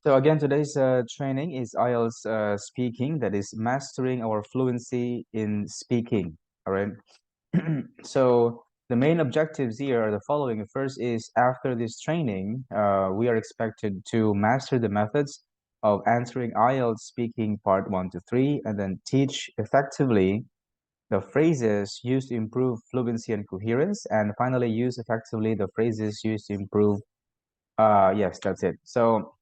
So again, today's training is IELTS speaking, that is mastering our fluency in speaking. All right. So the main objectives here are the following. First is after this training, we are expected to master the methods of answering IELTS speaking part 1 to 3, and then teach effectively the phrases used to improve fluency and coherence, and finally use effectively the phrases used to improve. Yes, that's it. So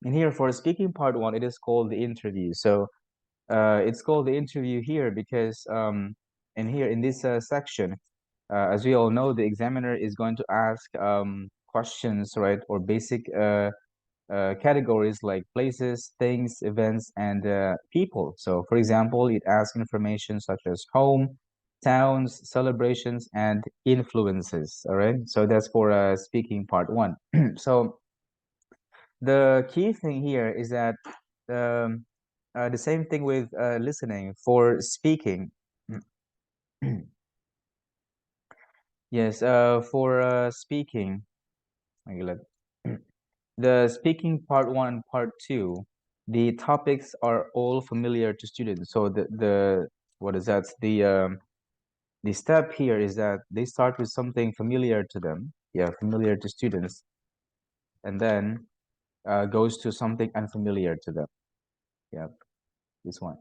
in here for speaking part 1, it is called the interview. So it's called the interview here because in here in this section, as we all know, the examiner is going to ask questions, right, or basic categories like places, things, events, and people. So, for example, it asks information such as home, towns, celebrations, and influences. All right. So that's for speaking part 1. So the key thing here is that um, the same thing with listening for speaking. Yes, for speaking, okay, the speaking part 1 and part 2, the topics are all familiar to students. So the what is that? The step here is that they start with something familiar to them, yeah, familiar to students, and then goes to something unfamiliar to them. Yeah, this one.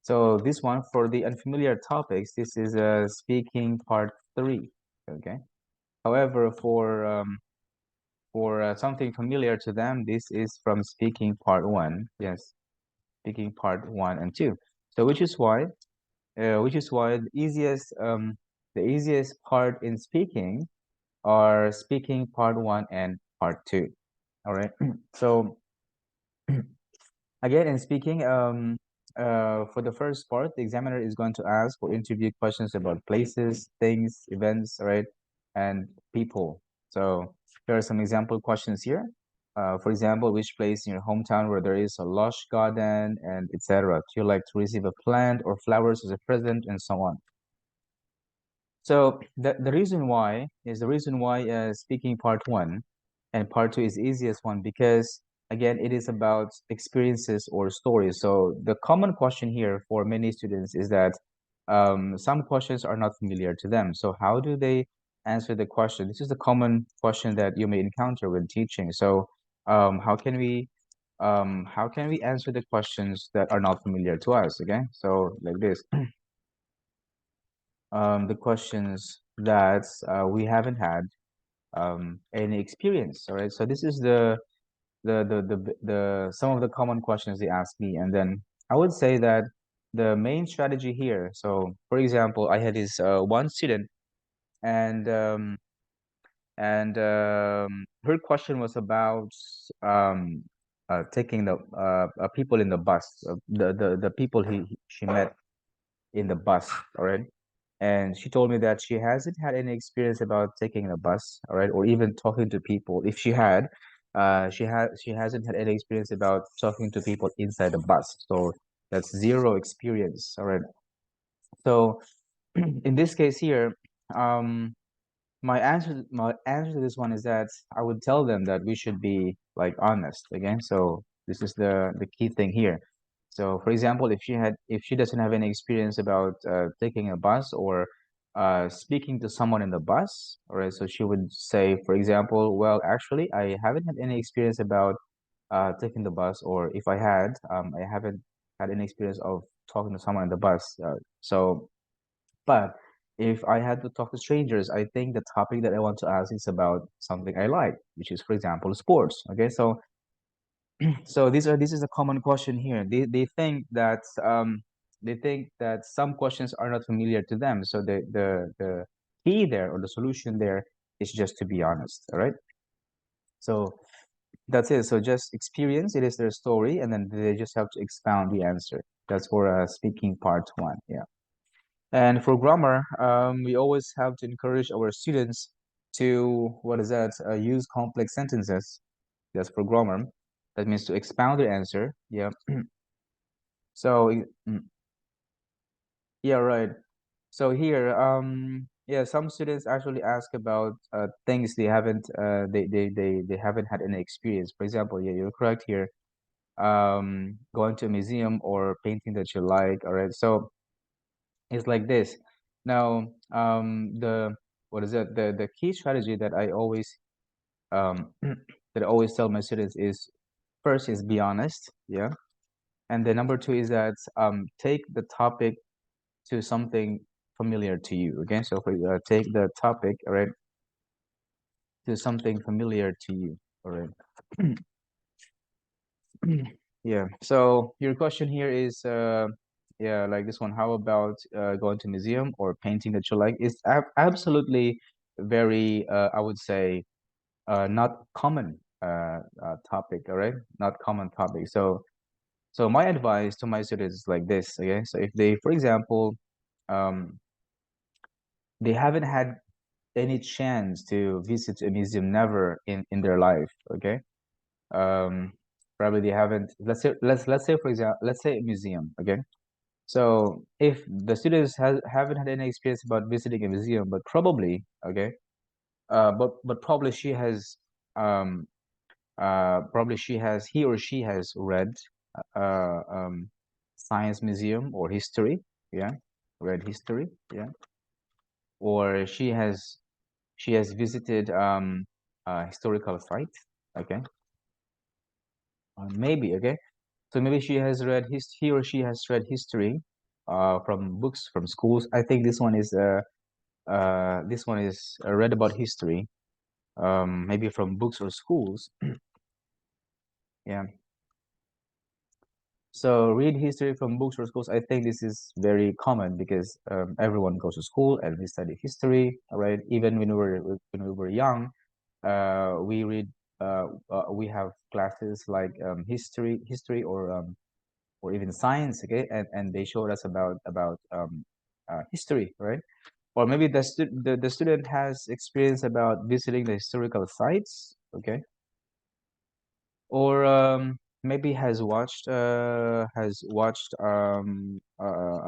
So this one for the unfamiliar topics, this is speaking part 3. Okay. However, for something familiar to them, this is from speaking part 1. Yes, speaking part 1 and 2. So which is why the easiest part in speaking are speaking part 1 and part 2. All right. So again, in speaking, for the first part, the examiner is going to ask or interview questions about places, things, events, right, and people. So here are some example questions here. For example, which place in your hometown where there is a lush garden and etc. Do you like to receive a plant or flowers as a present and so on? So the reason why speaking part 1 and part 2 is easiest one because again it is about experiences or stories. So the common question here for many students is that some questions are not familiar to them. So how do they answer the question? This is the common question that you may encounter when teaching. So how can we answer the questions that are not familiar to us? Okay, so like this. The questions that we haven't had any experience. All right. So this is the some of the common questions they ask me, and then I would say that the main strategy here. So for example, I had this one student, and her question was about taking the people in the bus, the people she met in the bus. All right. And she told me that she hasn't had any experience about taking a bus, all right, or even talking to people. If she had, she hasn't had any experience about talking to people inside the bus. So that's zero experience, all right. So in this case here, um, my answer to this one is that I would tell them that we should be like honest again. So this is the key thing here. So for example, if she doesn't have any experience about taking a bus or speaking to someone in the bus, all right, so she would say, for example, well, actually, I haven't had any experience about taking the bus, or if I had, I haven't had any experience of talking to someone in the bus. But if I had to talk to strangers, I think the topic that I want to ask is about something I like, which is, for example, sports. Okay, so this is a common question here. They think that some questions are not familiar to them. So the key there or the solution there is just to be honest. All right. So that's it. So just experience. It is their story, and then they just have to expound the answer. That's for speaking part 1. Yeah. And for grammar, we always have to encourage our students to, what is that, use complex sentences. That's for grammar. That means to expound the answer. Yeah. So, yeah, right. So here, Yeah, some students actually ask about things they haven't had any experience. For example, yeah, you're correct here. Going to a museum or painting that you like. All right, so it's like this. Now, the what is it? The key strategy that I always that I always tell my students is first is be honest, yeah, and the number two is that take the topic to something familiar to you. Okay, so for take the topic, all right, to something familiar to you. All right. Yeah. So your question here is, yeah, like this one. How about going to museum or painting that you like? It's absolutely very, I would say, not common topic. All right, not common topic. So my advice to my students is like this. Okay. So if they, for example, um, they haven't had any chance to visit a museum never in their life. Okay. um Probably they haven't, let's say for example, let's say a museum. Okay, so if the students haven't had any experience about visiting a museum, but probably, okay, but probably she has probably he or she has read science museum or history, yeah, read history, yeah, or she has visited historical site, okay, maybe, okay. So maybe he or she has read history from books from schools. I think this one is read about history, maybe from books or schools. Yeah. So read history from books or schools. I think this is very common because everyone goes to school and we study history, all right? Even when we were young, we read we have classes like history or even science, okay, and they showed us about history, right? Or maybe the student has experience about visiting the historical sites, okay, or maybe has watched a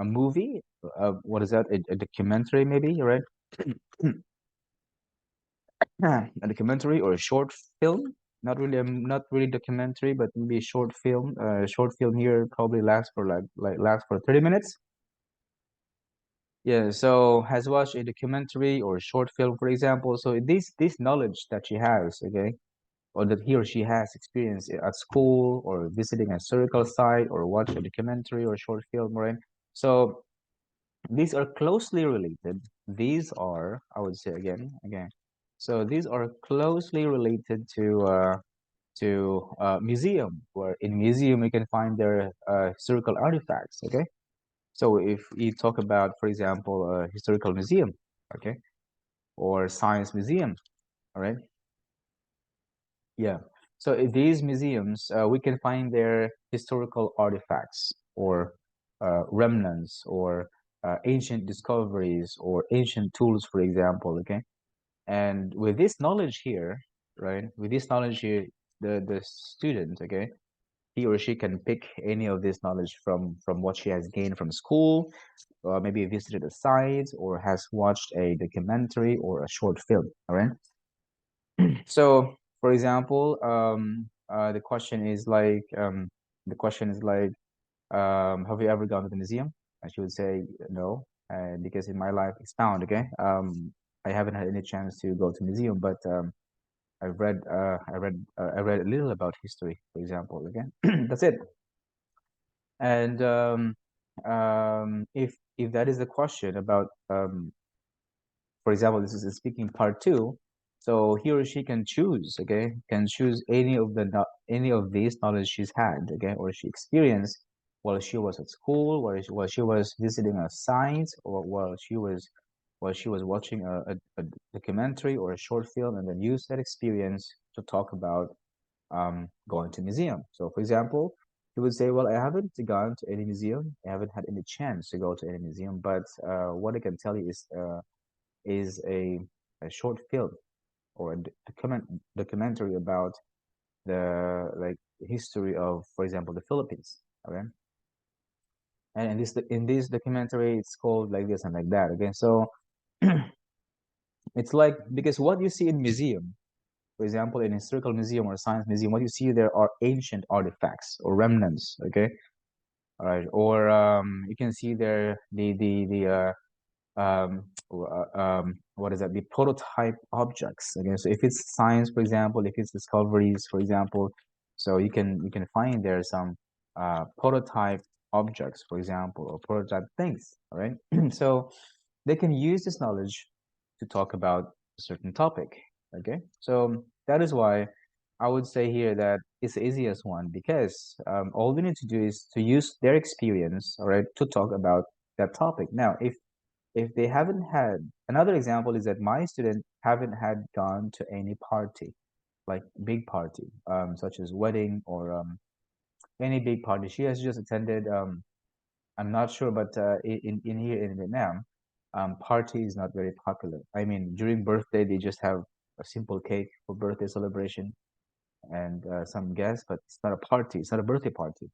movie, what is that, a documentary maybe, right? A documentary or a short film, not really documentary, but maybe a short film. Short film here probably lasts for lasts for 30 minutes. Yeah, so has watched a documentary or a short film, for example. So this knowledge that she has, okay, or that he or she has experienced at school or visiting a historical site or watch a documentary or a short film, right? So these are closely related. These are, I would say again. So these are closely related to museum, where in museum we can find their historical artifacts, okay? So if you talk about, for example, a historical museum, okay, or science museum, all right, yeah. So in these museums, we can find their historical artifacts or remnants or ancient discoveries or ancient tools, for example, okay. And with this knowledge here, right, with this knowledge here, the student, okay, he or she can pick any of this knowledge from what she has gained from school, maybe visited a site or has watched a documentary or a short film. All right. So, for example, the question is like, have you ever gone to the museum? And she would say no, because in my life expound. Okay. I haven't had any chance to go to museum, but I read a little about history, for example. Okay, that's it. And if that is the question about for example, this is a speaking part two. So he or she can choose, okay, can choose any of these knowledge she's had, okay, or she experienced while she was at school, while she was visiting a site, or while she was watching a documentary or a short film, and then use that experience to talk about going to museum. So, for example, you would say, "Well, I haven't gone to any museum. I haven't had any chance to go to any museum, but what I can tell you is a short film or a documentary about the like history of, for example, the Philippines. Okay, and in this documentary, it's called like this and like that. Okay, so It's like, because what you see in museum, for example, in a historical museum or science museum, what you see there are ancient artifacts or remnants, okay? All right, or you can see there what is that? The prototype objects. Again, so if it's science, for example, if it's discoveries, for example, so you can find there some prototype objects, for example, or prototype things. All right, so they can use this knowledge to talk about a certain topic. Okay, so that is why I would say here that it's the easiest one, because all we need to do is to use their experience, all right, to talk about that topic. Now, if they haven't had, another example is that my student haven't had gone to any party, like big party, such as wedding or any big party. She has just attended. I'm not sure, but in here in Vietnam, party is not very popular. I mean, during birthday, they just have a simple cake for birthday celebration and some guests, but it's not a party. It's not a birthday party.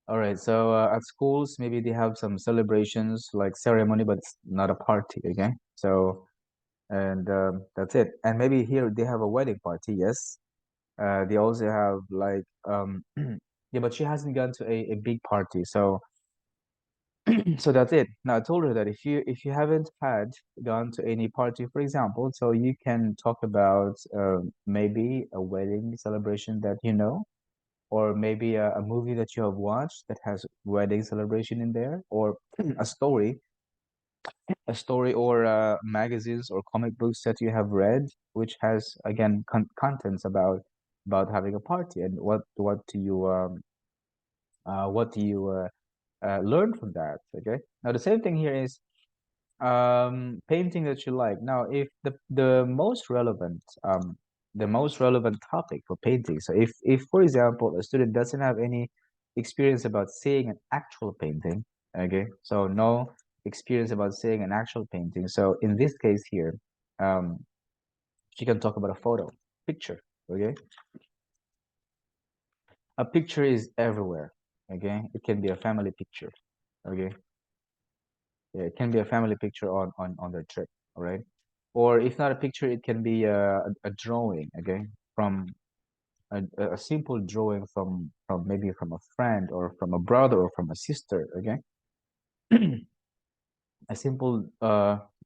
All right, so at schools, maybe they have some celebrations like ceremony, but it's not a party, okay? So, and that's it. And maybe here they have a wedding party, yes. They also have like, yeah, but she hasn't gone to a big party, so so that's it. Now I told her that if you haven't had gone to any party, for example, so you can talk about maybe a wedding celebration that you know, or maybe a movie that you have watched that has wedding celebration in there, or a story or magazines or comic books that you have read, which has again contents about having a party, and what do you learn from that? Okay. Now the same thing here is painting that you like. Now, if the most relevant topic for painting. So if for example a student doesn't have any experience about seeing an actual painting, okay, so no experience about seeing an actual painting. So in this case here, um, she can talk about a photo, picture, okay? A picture is everywhere, okay? It can be a family picture, okay? Yeah, it can be a family picture on their trip, all right? Or if not a picture, it can be a drawing, okay? From a simple drawing from maybe from a friend or from a brother or from a sister, okay? A simple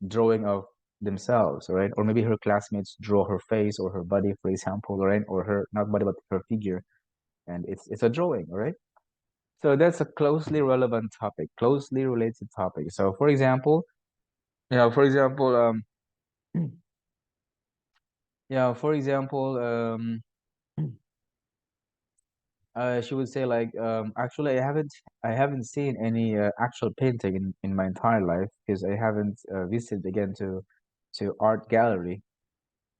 drawing of themselves, all right? Or maybe her classmates draw her face or her body, for example, all right? Or her, not body, but her figure, and it's a drawing, all right? So that's a closely relevant topic, closely related topic. So for example, for example, yeah, for example, she would say like, actually, I haven't seen any actual painting in my entire life, because I haven't visited again to art gallery.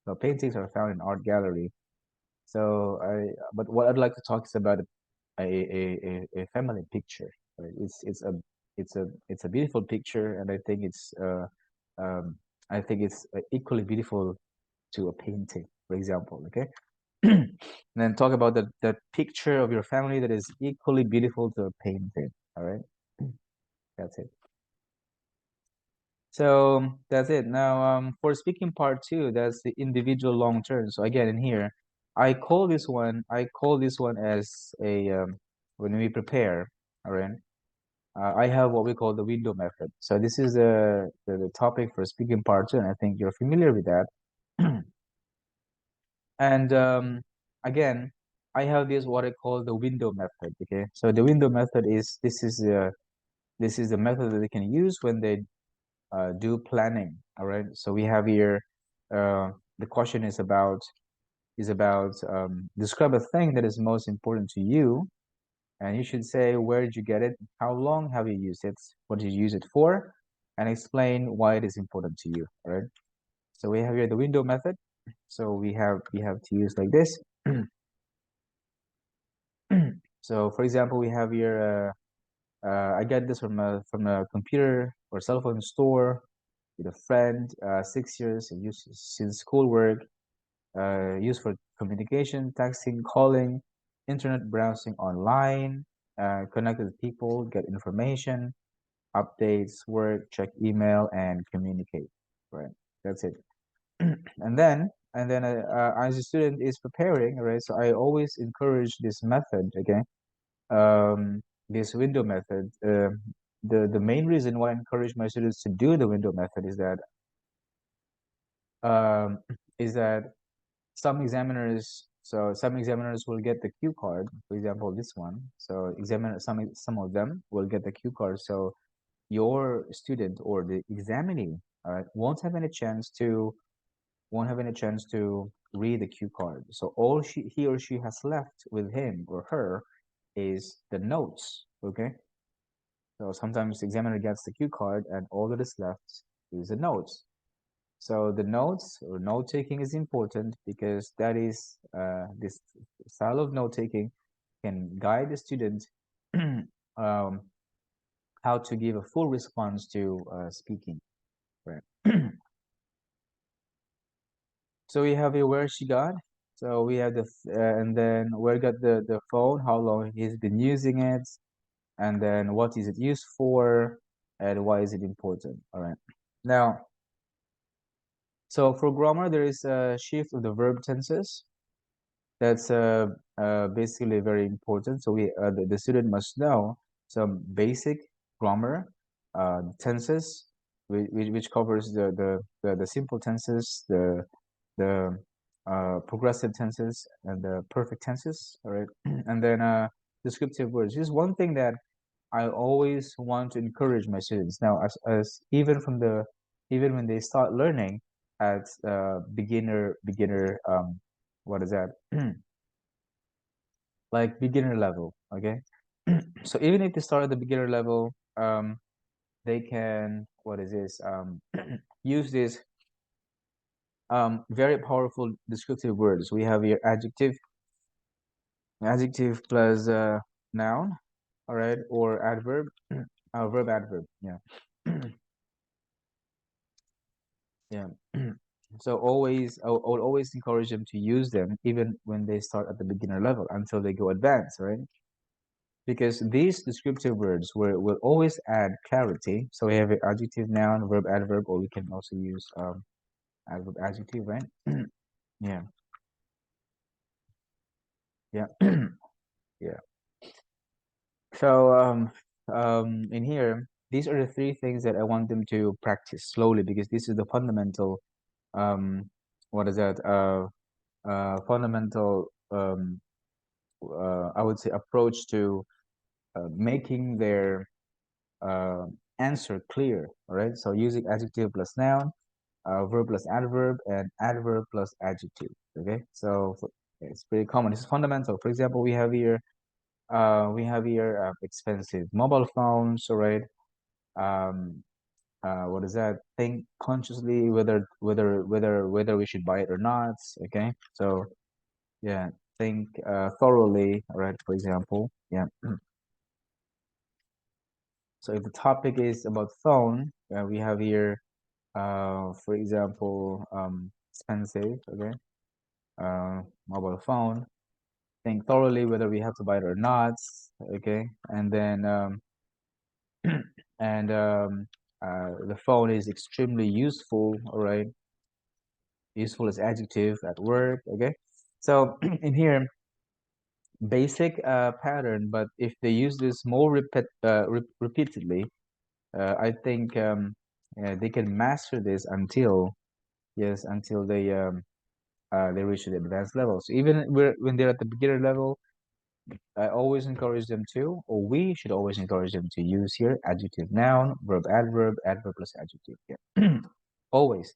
So paintings are found in art gallery. But what I'd like to talk is about a family picture. Right? It's a beautiful picture, and um, I think it's equally beautiful to a painting, for example. Okay. And then talk about the picture of your family that is equally beautiful to a painting. All right, that's it. So that's it. Now, for speaking part two, that's the individual long term. So again, in here, I call this one as a when we prepare. All right, I have what we call the window method. So this is the topic for speaking part two, and I think you're familiar with that. And again, I have this what I call the window method. Okay, so the window method is this is the method that they can use when they do planning. All right, so we have here the question is about describe a thing that is most important to you, and you should say where did you get it, how long have you used it, what did you use it for, and explain why it is important to you. All right, so we have here the window method. So we have to use like this. So for example, we have here I get this from a computer or cell phone store with a friend, 6 years, and used since schoolwork, used for communication, texting, calling, internet browsing online, connect with people, get information, updates, work, check email, and communicate. right? That's it. And then as a student is preparing, right? So I always encourage this method, okay? This window method. The main reason why I encourage my students to do the window method um, is that some examiners will get the cue card, for example, this one. So some of them will get the cue card. So your student or the examinee, won't have any chance to read the cue card. So all he or she has left with him or her is the notes. Okay. So sometimes the examiner gets the cue card and all that is left is the notes. So the notes or note taking is important because that is this style of note taking can guide the student um, how to give a full response to speaking. Right. So we have here where she got. So we have and then where got the phone, how long he's been using it, and then what is it used for, and why is it important. All right. Now, so for grammar, there is a shift of the verb tenses. That's basically very important. So the student must know some basic grammar tenses, which covers the simple tenses, the progressive tenses, and the perfect tenses. All right, and then descriptive words. This is one thing that I always want to encourage my students. Now, as even when they start learning at beginner what is that? Like beginner level, okay? So even if they start at the beginner level, they can what is this? Use this very powerful descriptive words. We have here adjective plus noun, all right, or adverb, verb adverb, yeah. Yeah. So I will always encourage them to use them even when they start at the beginner level until they go advanced, right? Because these descriptive words will always add clarity. So we have an adjective, noun, verb, adverb, or we can also use adverb, adjective, right? Yeah, yeah, yeah. So in here, these are the three things that I want them to practice slowly because this is the fundamental what is that? Fundamental I would say approach to making their uh, answer clear. All right. So using adjective plus noun, verb plus adverb, and adverb plus adjective. Okay. So it's pretty common. It's fundamental. For example, we have here expensive mobile phones. All right. Um, what is that? Think consciously whether we should buy it or not. Okay. So yeah, think thoroughly. All right. For example, yeah. So if the topic is about phone, we have here, for example, expensive, okay, mobile phone. Think thoroughly whether we have to buy it or not, okay, and then and the phone is extremely useful, all right, useful as adjective at work, okay. So in here, basic pattern, but if they use this more repeatedly, I think they can master this until yes, until they reach the advanced level. So even when they're at the beginner level, I always encourage them to, or we should always encourage them to use here adjective, noun, verb, adverb plus adjective. Yeah, always.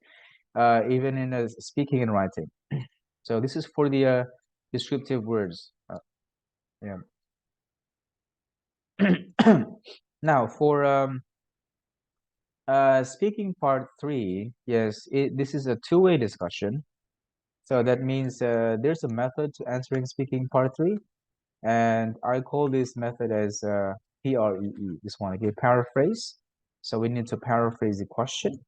Even in speaking and writing. So this is for the descriptive words. Yeah. Now for speaking part three, yes, this is a two-way discussion. So that means there's a method to answering speaking part three, and I call this method as PREE. This one, okay, paraphrase. So we need to paraphrase the question.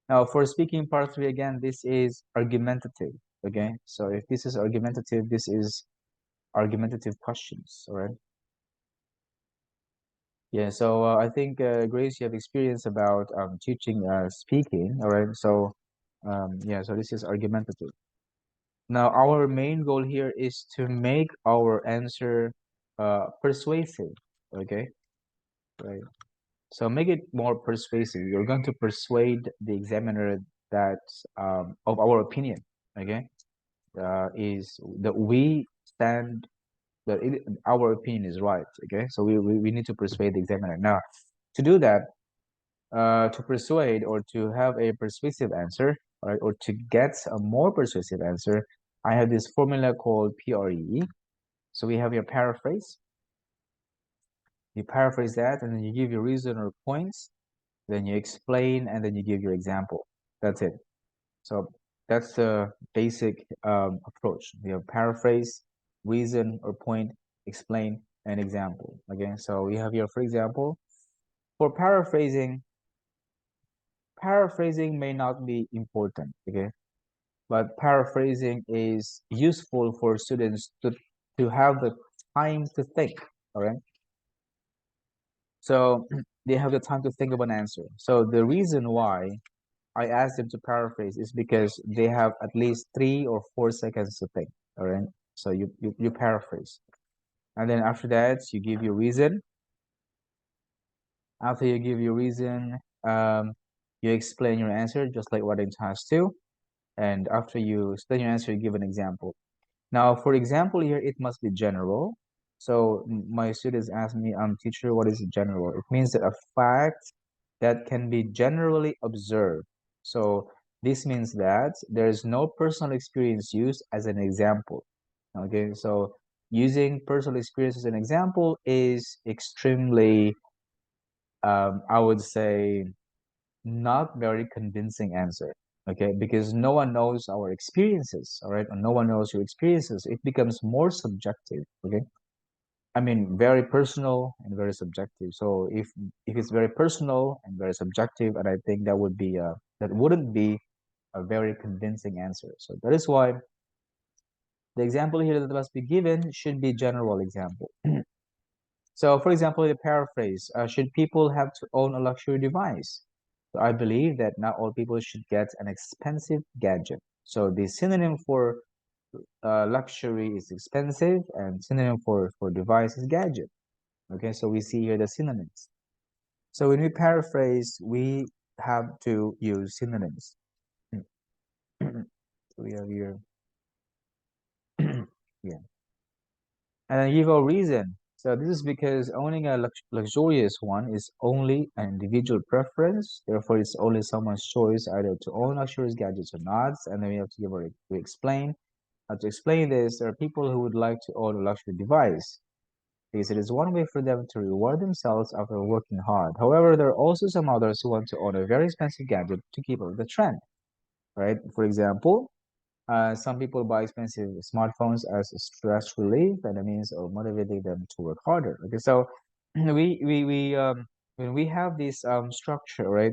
Now for speaking part three, again, this is argumentative. Okay, so if this is argumentative, this is argumentative questions. All right. Yeah, so I think Grace, you have experience about teaching speaking, all right? So yeah, so this is argumentative. Now, our main goal here is to make our answer persuasive, okay? Right. So make it more persuasive. You're going to persuade the examiner that of our opinion, okay? Is that we stand that our opinion is right, okay? So we need to persuade the examiner. Now, to do that, to persuade or to have a persuasive answer, right, or to get a more persuasive answer, I have this formula called PRE. So we have your paraphrase. You paraphrase that, and then you give your reason or points, then you explain, and then you give your example. That's it. So that's the basic approach. You have paraphrase, reason or point, explain, and example. Okay, so we have here, for example, for paraphrasing may not be important, okay, but paraphrasing is useful for students to have the time to think, all right? So they have the time to think of an answer. So the reason why I asked them to paraphrase is because they have at least 3 or 4 seconds to think, all right? So you paraphrase. And then after that, you give your reason. After you give your reason, you explain your answer just like what in task 2. And after you explain your answer, you give an example. Now, for example, here it must be general. So my students ask me, teacher, what is general? It means that a fact that can be generally observed. So this means that there is no personal experience used as an example. Okay, so using personal experience as an example is extremely, I would say, not very convincing answer. Okay, because no one knows our experiences, all right, or no one knows your experiences. It becomes more subjective. Okay, I mean very personal and very subjective. So if it's very personal and very subjective, and I think that wouldn't be a very convincing answer. So that is why the example here that must be given should be general example. So, for example, the paraphrase, should people have to own a luxury device? So I believe that not all people should get an expensive gadget. So the synonym for luxury is expensive, and synonym for device is gadget. Okay, so we see here the synonyms. So when we paraphrase, we have to use synonyms. So we have here, yeah. And then give a reason. So this is because owning a luxurious one is only an individual preference. Therefore, it's only someone's choice either to own luxurious gadgets or not. And then we have to give a we explain. To explain this, there are people who would like to own a luxury device because it is one way for them to reward themselves after working hard. However, there are also some others who want to own a very expensive gadget to keep up with the trend, right? For example, some people buy expensive smartphones as a stress relief and a means of motivating them to work harder. Okay, so we when we have this structure, right?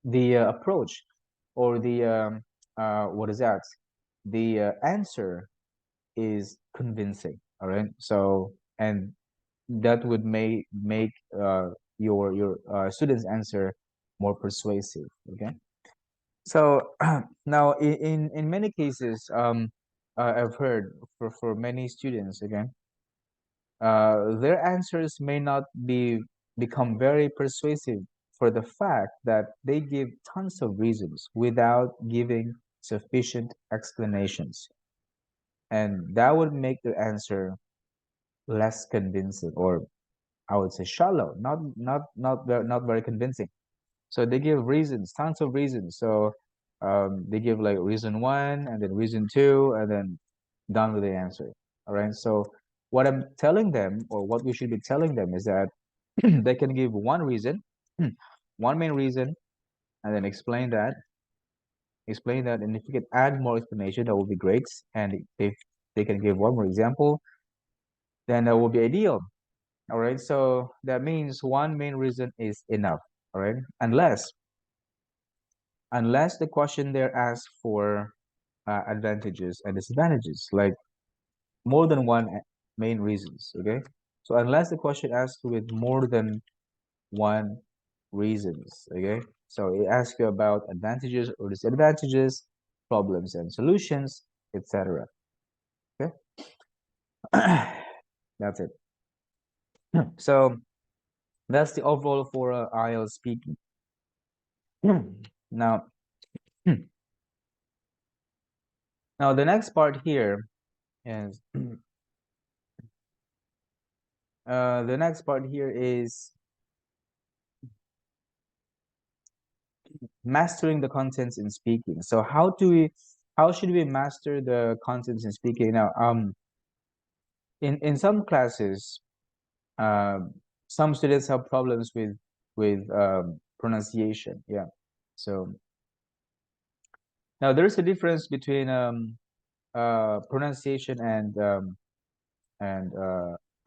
The approach or the what is that? The answer is convincing. All right, so and that would make your students' answer more persuasive. Okay. So now in many cases, I've heard for many students again, their answers may not become very persuasive for the fact that they give tons of reasons without giving sufficient explanations, and that would make their answer less convincing, or I would say shallow, not very convincing. So they give reasons, tons of reasons. So they give like reason 1 and then reason 2 and then done with the answer. All right. So what I'm telling them or what we should be telling them is that they can give one reason, one main reason, and then explain that. And if you could add more explanation, that would be great. And if they can give one more example, then that will be ideal. All right. So that means one main reason is enough. All right. Unless the question there asks for advantages and disadvantages, like more than one main reasons. Okay, So unless the question asks with more than one reasons, okay? So it asks you about advantages or disadvantages, problems and solutions, etc. Okay, that's it. So that's the overall for IELTS speaking. Now, now the next part here is the next part here is mastering the contents in speaking. So how should we master the contents in speaking? Now, in some classes, some students have problems with pronunciation. Yeah. So now there's a difference between pronunciation and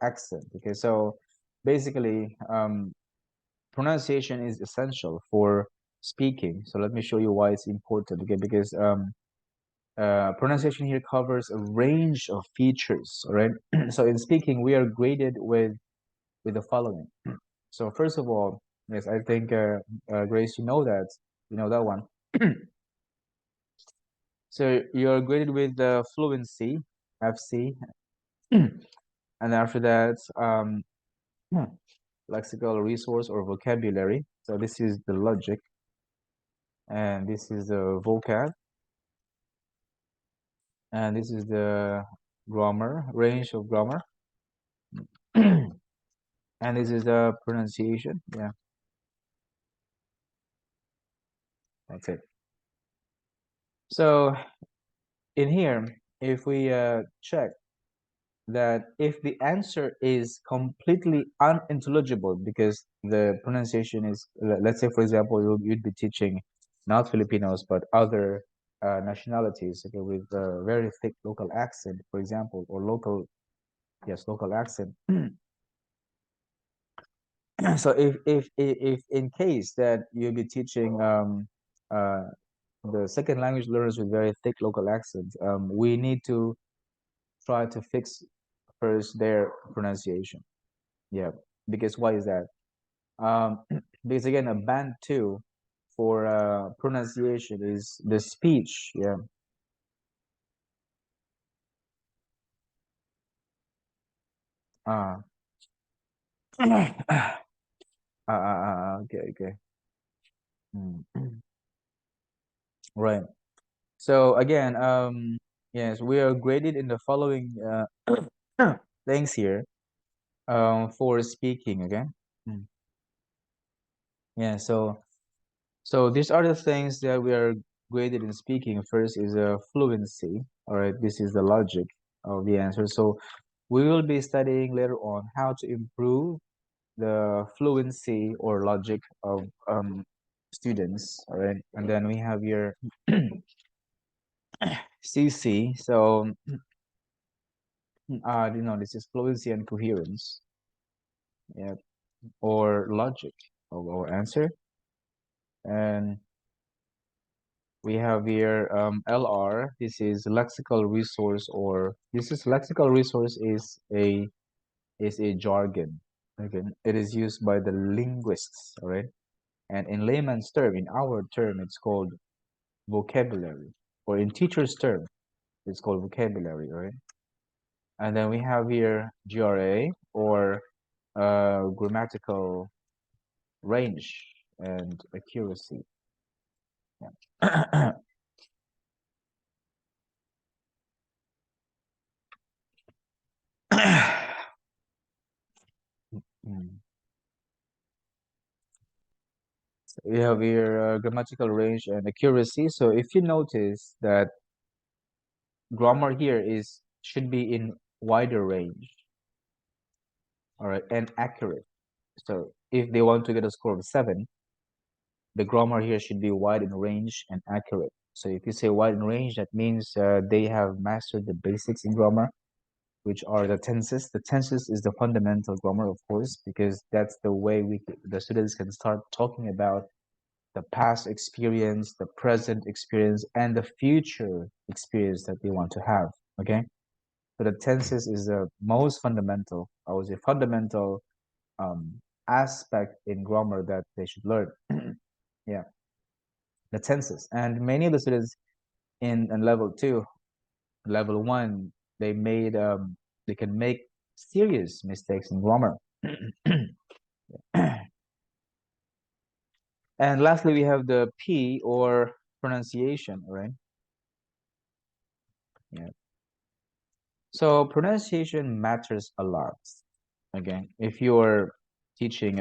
accent. Okay. So basically, pronunciation is essential for speaking. So let me show you why it's important. Okay, because pronunciation here covers a range of features. All right. So in speaking, we are graded with the following. So first of all, yes, I think Grace, you know that one. So you're graded with the fluency, FC, and after that, lexical resource or vocabulary. So this is the logic, and this is the vocab, and this is the grammar, range of grammar, and this is the pronunciation. Yeah, that's it. So in here, if we check that if the answer is completely unintelligible because the pronunciation is, let's say, for example, you'd be teaching not Filipinos but other nationalities, okay, with a very thick local accent, for example, or local accent. So if in case that you'll be teaching uh, the second language learners with very thick local accents, we need to try to fix first their pronunciation. Yeah, because why is that? Because again, a band two for pronunciation is the speech. Yeah. Uh, okay, okay. Mm. Right. So again, yes, we are graded in the following things here for speaking. Okay. Mm. Yeah. So these are the things that we are graded in speaking. First is a fluency. All right. This is the logic of the answer. So we will be studying later on how to improve the fluency or logic of students. All right. And then we have your CC. So this is fluency and coherence. Yeah. Or logic of our answer. And we have here LR. This is lexical resource, or this is lexical resource is a jargon. Okay. It is used by the linguists. All right. And in layman's term, in our term, it's called vocabulary, or in teacher's term, it's called vocabulary, right? And then we have here GRA, or grammatical range and accuracy. Yeah. Mm. So we have here grammatical range and accuracy. So if you notice that grammar here is should be in wider range, all right, and accurate. So if they want to get a score of 7, the grammar here should be wide in range and accurate. So if you say wide in range, that means they have mastered the basics in grammar, which are the tenses. The tenses is the fundamental grammar, of course, because that's the way the students can start talking about the past experience, the present experience, and the future experience that they want to have. Okay, so the tenses is the most fundamental I would say, fundamental aspect in grammar that they should learn. Yeah, the tenses. And many of the students in level 2, level 1, they can make serious mistakes in grammar. And lastly, we have the P, or pronunciation, right? Yeah. So pronunciation matters a lot. Again, if you're teaching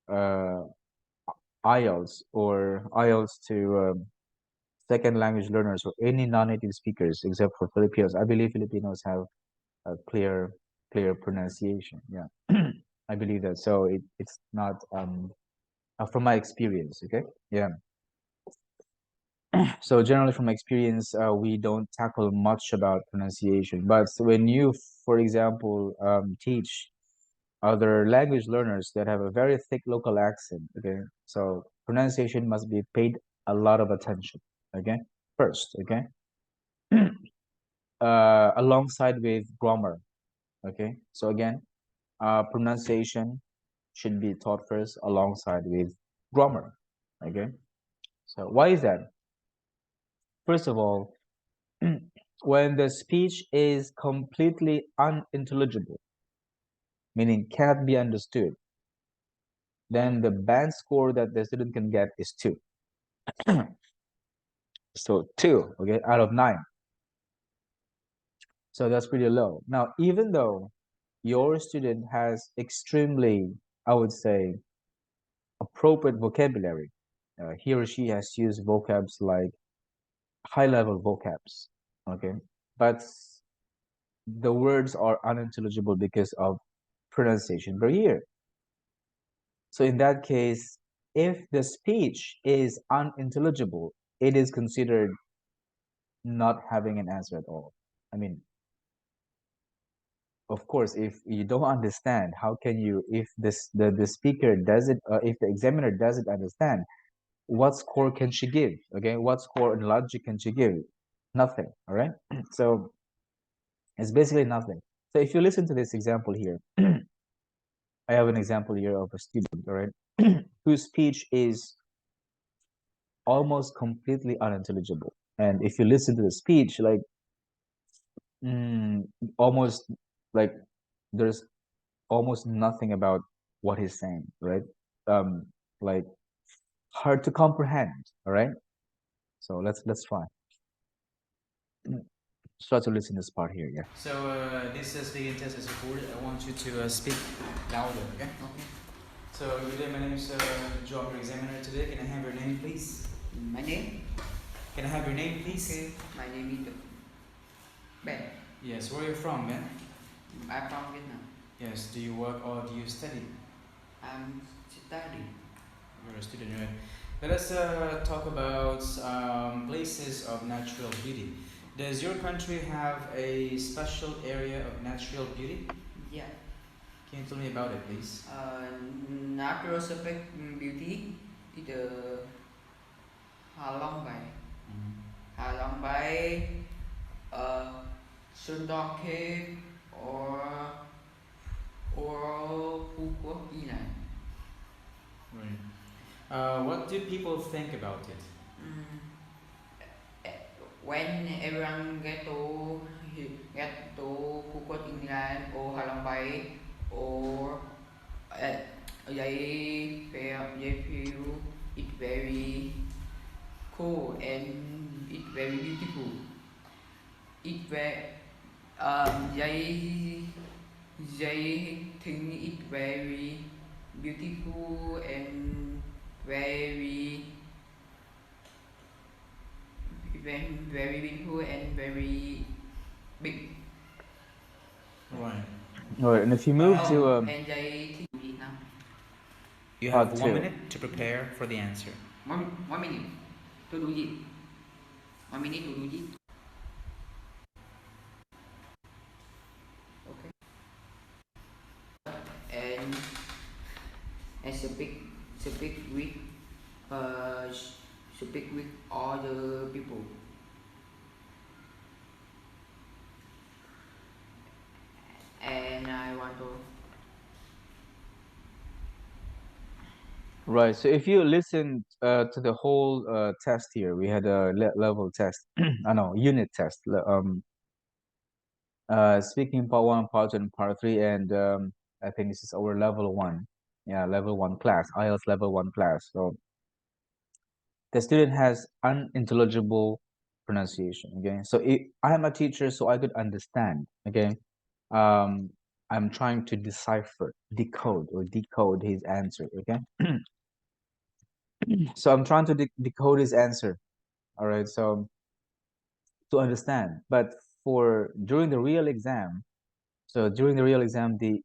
uh, IELTS to second language learners or any non-native speakers, except for Filipinos, I believe Filipinos have a clear pronunciation. Yeah, I believe that. So it's not from my experience. Okay, yeah. So generally, from my experience, we don't tackle much about pronunciation. But when you, for example, teach other language learners that have a very thick local accent, okay, so pronunciation must be paid a lot of attention. Okay, first, okay, alongside with grammar. Okay, so again, pronunciation should be taught first alongside with grammar. Okay, so why is that? First of all, when the speech is completely unintelligible, meaning cannot be understood, then the band score that the student can get is 2. So 2, okay, out of 9. So that's pretty low. Now, even though your student has extremely, I would say, appropriate vocabulary, he or she has used vocabs like high-level vocabs, okay, but the words are unintelligible because of pronunciation barrier. So in that case, if the speech is unintelligible, it is considered not having an answer at all. I mean, of course, if you don't understand, how can you, if the speaker doesn't, if the examiner doesn't understand, what score can she give? Okay, what score and logic can she give? Nothing. All right. So it's basically nothing. So if you listen to this example here, I have an example here of a student, all right, whose speech is almost completely unintelligible. And if you listen to the speech, like almost like there's almost nothing about what he's saying, right? Um, like hard to comprehend. All right. So let's try. Try to listen to this part here. Yeah. So this speaking test is recorded. I want you to speak louder. Okay. Okay. So good day. My name is Joe, your examiner today. Can I have your name, please? My name? Can I have your name, please? Okay, my name is Ben. Yes. Where are you from, Ben? I'm from Vietnam. Yes. Do you work or do you study? I'm studying. You're a student, right? Let us talk about places of natural beauty. Does your country have a special area of natural beauty? Yeah. Can you tell me about it, please? Natural beauty is the Hạ Long Bay. Hạ Long Bay, Sơn Đo Cave, or Phú Quốc Island. Right. What do people think about it? When everyone get to Phú Quốc Island or Hạ Long Bay, or they feel it very cool and it's very beautiful. It very they think it very beautiful and very beautiful and very big. Right. All right. And if you move to and they think now. You have 1 minute to prepare for the answer. One minute to do it. 1 minute to do it. Okay. And speak with all the people. I want to. Right. So if you listen to the whole test here, we had a level test. I know unit test. Speaking part one, part two, and part three, and I think this is our level one. Yeah, level one class, IELTS level one class. So the student has unintelligible pronunciation. Okay. So I am a teacher, so I could understand. Okay. Um, I'm trying to decode his answer. Okay. So I'm trying to decode his answer. All right. So to understand, but for during the real exam, so during the real exam, the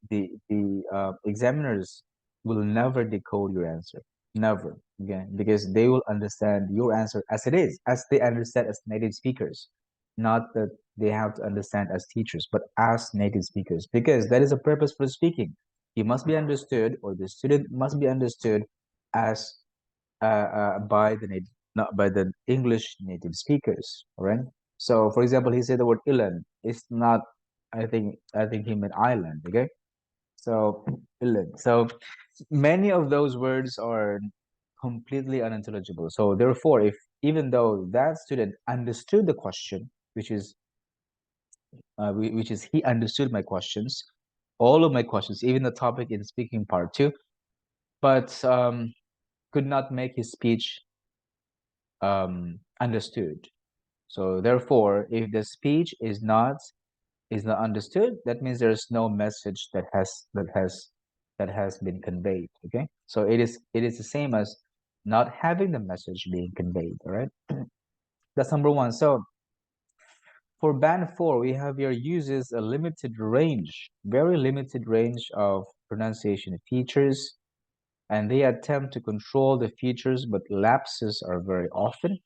examiners will never decode your answer, never, again, because they will understand your answer as it is, as they understand as native speakers, not that they have to understand as teachers, but as native speakers, because that is a purpose for speaking. You must be understood, or the student must be understood as by the native, not by the English native speakers. All right. So, for example, he said the word "island." It's not. I think he meant island. Okay. So island. So many of those words are completely unintelligible. So therefore, if even though that student understood the question, which is he understood my questions, all of my questions, even the topic in speaking part two, but could not make his speech understood. So therefore, if the speech is not understood, that means there is no message that has been conveyed. Okay, so it is the same as not having the message being conveyed. All right, that's number one. So for band four, we have here uses a limited range, very limited range of pronunciation features, and they attempt to control the features, but lapses are very often,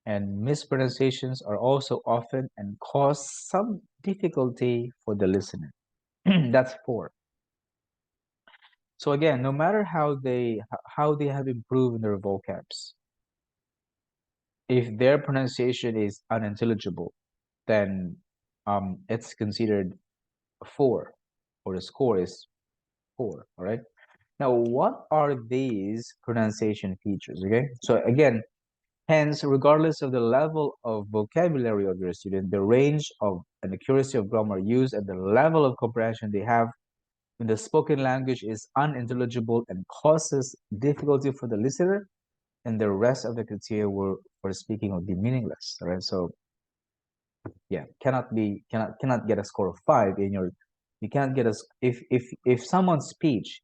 and mispronunciations are also often and cause some difficulty for the listener. That's four. So again, no matter how they have improved their vocabs, if their pronunciation is unintelligible, then it's considered a four, or the score is four. All right. Now, what are these pronunciation features? Okay. So again, hence, regardless of the level of vocabulary of your student, the range of and accuracy of grammar use and the level of comprehension they have when the spoken language is unintelligible and causes difficulty for the listener, and the rest of the criteria for speaking will be meaningless. All right. So yeah, cannot get a score of five in your. You cannot get a if someone's speech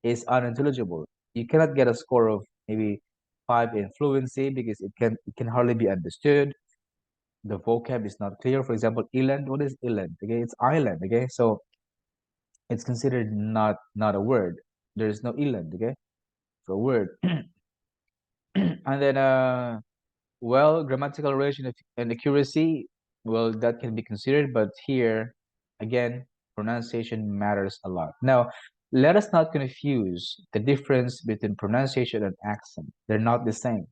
is unintelligible, you cannot get a score of maybe five in fluency because it can hardly be understood. The vocab is not clear. For example, island. What is island? Okay, it's island. Okay, so it's considered not a word. There is no island. Okay, for a word. And then well, grammatical relation and accuracy. Well, that can be considered, but here again, pronunciation matters a lot. Now, let us not confuse the difference between pronunciation and accent. They're not the same.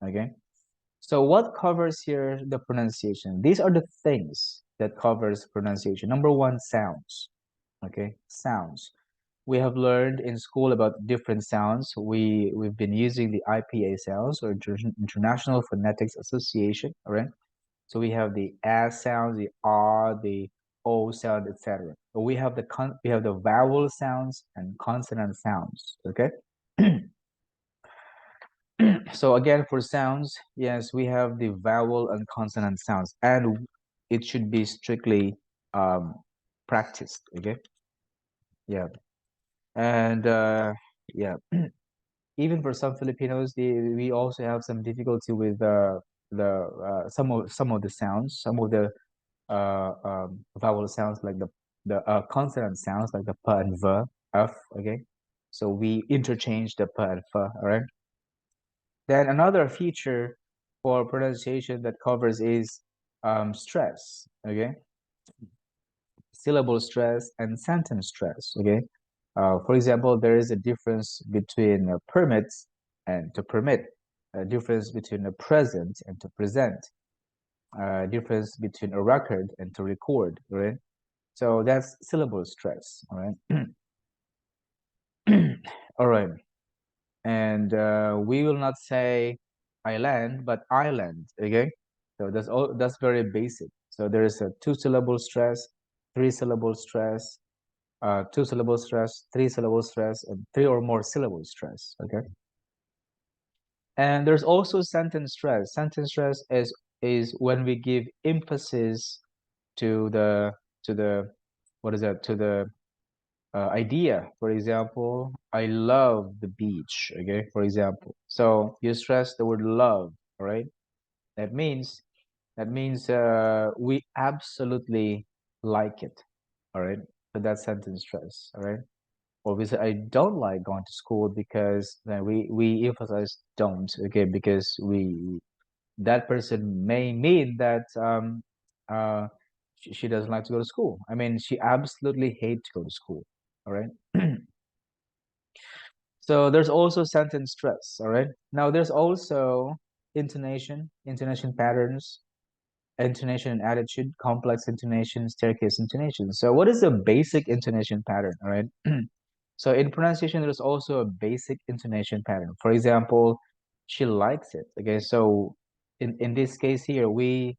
Okay. So what covers here the pronunciation? These are the things that covers pronunciation. Number one, sounds. Okay, sounds. We have learned in school about different sounds. We've been using the IPA sounds, or International Phonetics Association. All right. So we have the S sound, the R, the O sound, etc. We have the vowel sounds and consonant sounds. Okay. So again, for sounds, yes, we have the vowel and consonant sounds, and it should be strictly um, practiced. Okay, yeah, and yeah, even for some Filipinos, we also have some difficulty with the some of the sounds, some of the vowel sounds, like the consonant sounds, like the p and v, f. Okay, so we interchange the p and f. All right. Then another feature for pronunciation that covers is stress, okay? Syllable stress and sentence stress, okay? For example, there is a difference between permits and to permit, a difference between a present and to present, a difference between a record and to record, right? So that's syllable stress. All right. All right. And we will not say island, but island. Okay. So that's very basic. So there is a two-syllable stress, three-syllable stress, two-syllable stress, three-syllable stress, and three or more syllable stress. Okay. And there's also sentence stress. Sentence stress is when we give emphasis to the what is that, to the idea. For example, I love the beach. Okay, for example, so you stress the word love. All right, that means we absolutely like it. All right, so that's sentence stress. All right. Or we say I don't like going to school, because then we emphasize don't. Okay, because we that person may mean that uh she doesn't like to go to school. I mean, she absolutely hates to go to school. All right. So there's also sentence stress. All right. Now there's also intonation patterns, intonation and attitude, complex intonation, staircase intonation. So what is a basic intonation pattern? All right. So in pronunciation, there's also a basic intonation pattern. For example, she likes it. Okay, so in this case here, for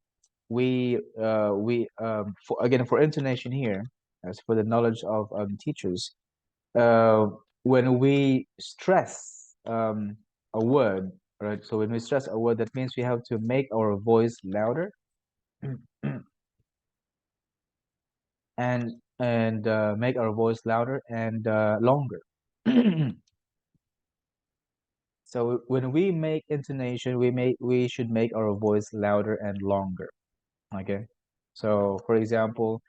again, for intonation here, as for the knowledge of teachers, uh, when we stress a word, right? So when we stress a word, that means we have to make our voice louder and make our voice louder and longer. So when we make intonation, we should make our voice louder and longer. Okay. So for example,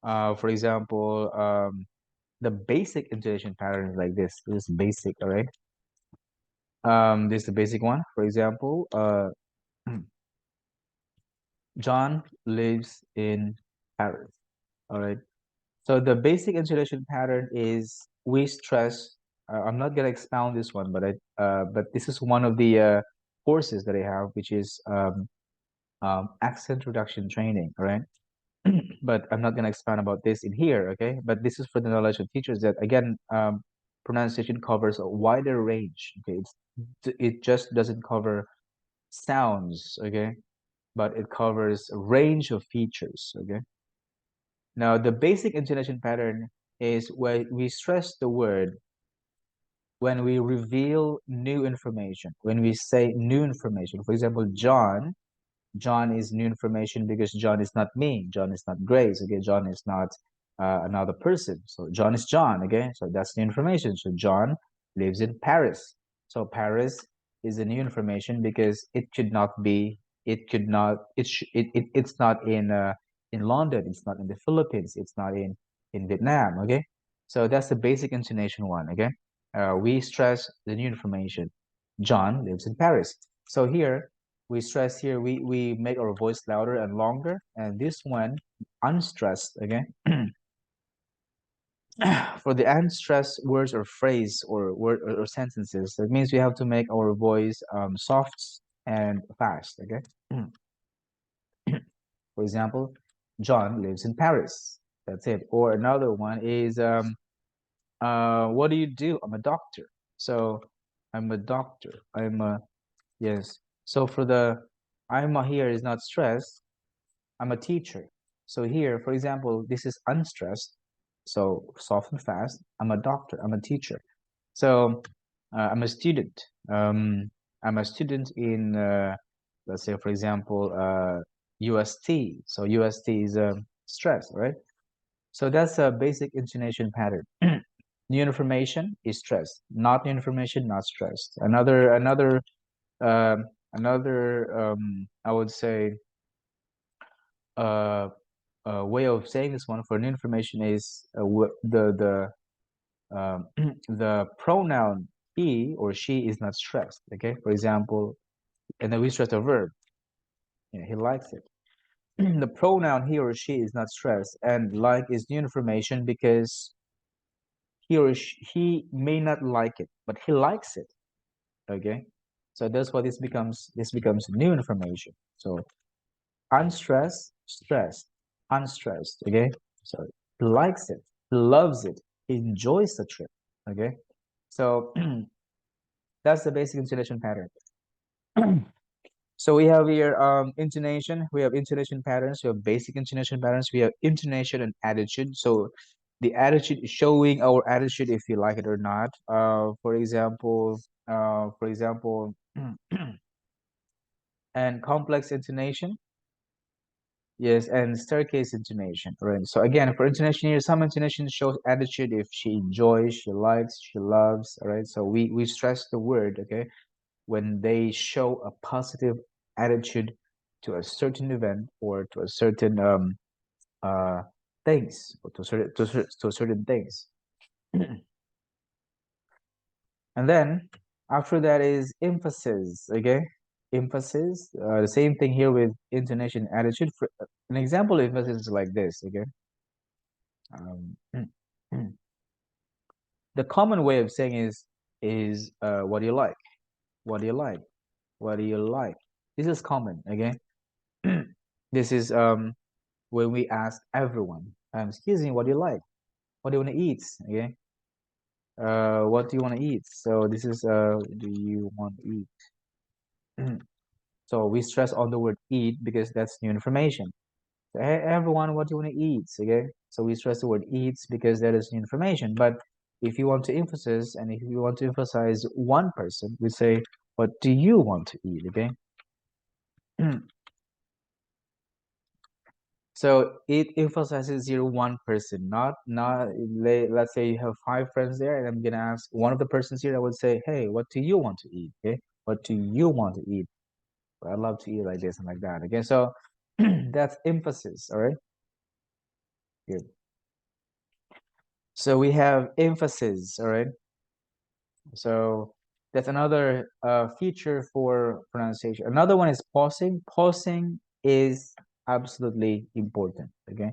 the basic intonation pattern is like this. This is basic, all right? This is the basic one. For example, John lives in Paris. All right. So the basic intonation pattern is we stress. I'm not gonna expound this one, but this is one of the courses that I have, which is accent reduction training. All right. But I'm not gonna expand about this in here. Okay. But this is for the knowledge of teachers that again, pronunciation covers a wider range. Okay. It just doesn't cover sounds. Okay. But it covers a range of features. Okay. Now, the basic intonation pattern is where we stress the word when we reveal new information, when we say new information. For example, John is new information because John is not me. John is not Grace. Okay, John is not another person. So John is John. Okay, so that's new information. So John lives in Paris. So Paris is a new information because it should not be. It could not. It's not in London. It's not in the Philippines. It's not in Vietnam. Okay, so that's the basic intonation one. Okay, we stress the new information. John lives in Paris. So here we stress here, we make our voice louder and longer, and this one unstressed. Okay. For the unstressed words or phrase or word or sentences, that means we have to make our voice soft and fast. Okay. For example, John lives in Paris. That's it. Or another one is what do you do? I'm a doctor. So I'm a doctor. Yes. So for the I'm a here is not stressed. I'm a teacher. So here, for example, this is unstressed. So soft and fast. I'm a doctor. I'm a teacher. So I'm a student. I'm a student in, let's say, for example, UST. So UST is stress, right? So that's a basic intonation pattern. New information is stressed. Not new information, not stressed. Um, another I would say uh, way of saying this one for new information is the pronoun he or she is not stressed. Okay, for example, and then we stress a verb. He likes it. The pronoun he or she is not stressed, and like is new information because he may not like it, but he likes it. Okay, so that's why this becomes new information. So unstressed, stressed, unstressed. Okay, so He likes it. He loves it. He enjoys the trip. Okay. So that's the basic intonation pattern. So we have here intonation. We have intonation patterns. We have basic intonation patterns. We have intonation and attitude. So the attitude is showing our attitude if you like it or not. For example, and complex intonation. Yes, and staircase intonation. Right. So again, for intonation here, some intonation shows attitude if she enjoys, she likes, she loves. All right. So we stress the word. Okay, when they show a positive attitude to a certain event or to a certain things or to certain things. And then after that is emphasis. Okay, emphasis. The same thing here with intonation, attitude. For an example of emphasis is like this. Okay, um, the common way of saying is what do you like? What do you like? What do you like? This is common. Okay, this is when we ask everyone, excuse me, what do you like? What do you want to eat? Okay. What do you want to eat? So this is do you want to eat? So we stress on the word eat because that's new information. So, hey, everyone, what do you want to eat? Okay. So we stress the word eats because that is new information. But if you want to emphasize and if you want to emphasize one person, we say, what do you want to eat? Okay. So it emphasizes here one person, not let's say you have five friends there, and I'm gonna ask one of the persons here. I would say, hey, what do you want to eat? Okay, what do you want to eat? Well, I love to eat like this and like that. Okay, so that's emphasis. All right, good. So we have emphasis. All right, so that's another feature for pronunciation. Another one is pausing. Pausing is absolutely important. Okay.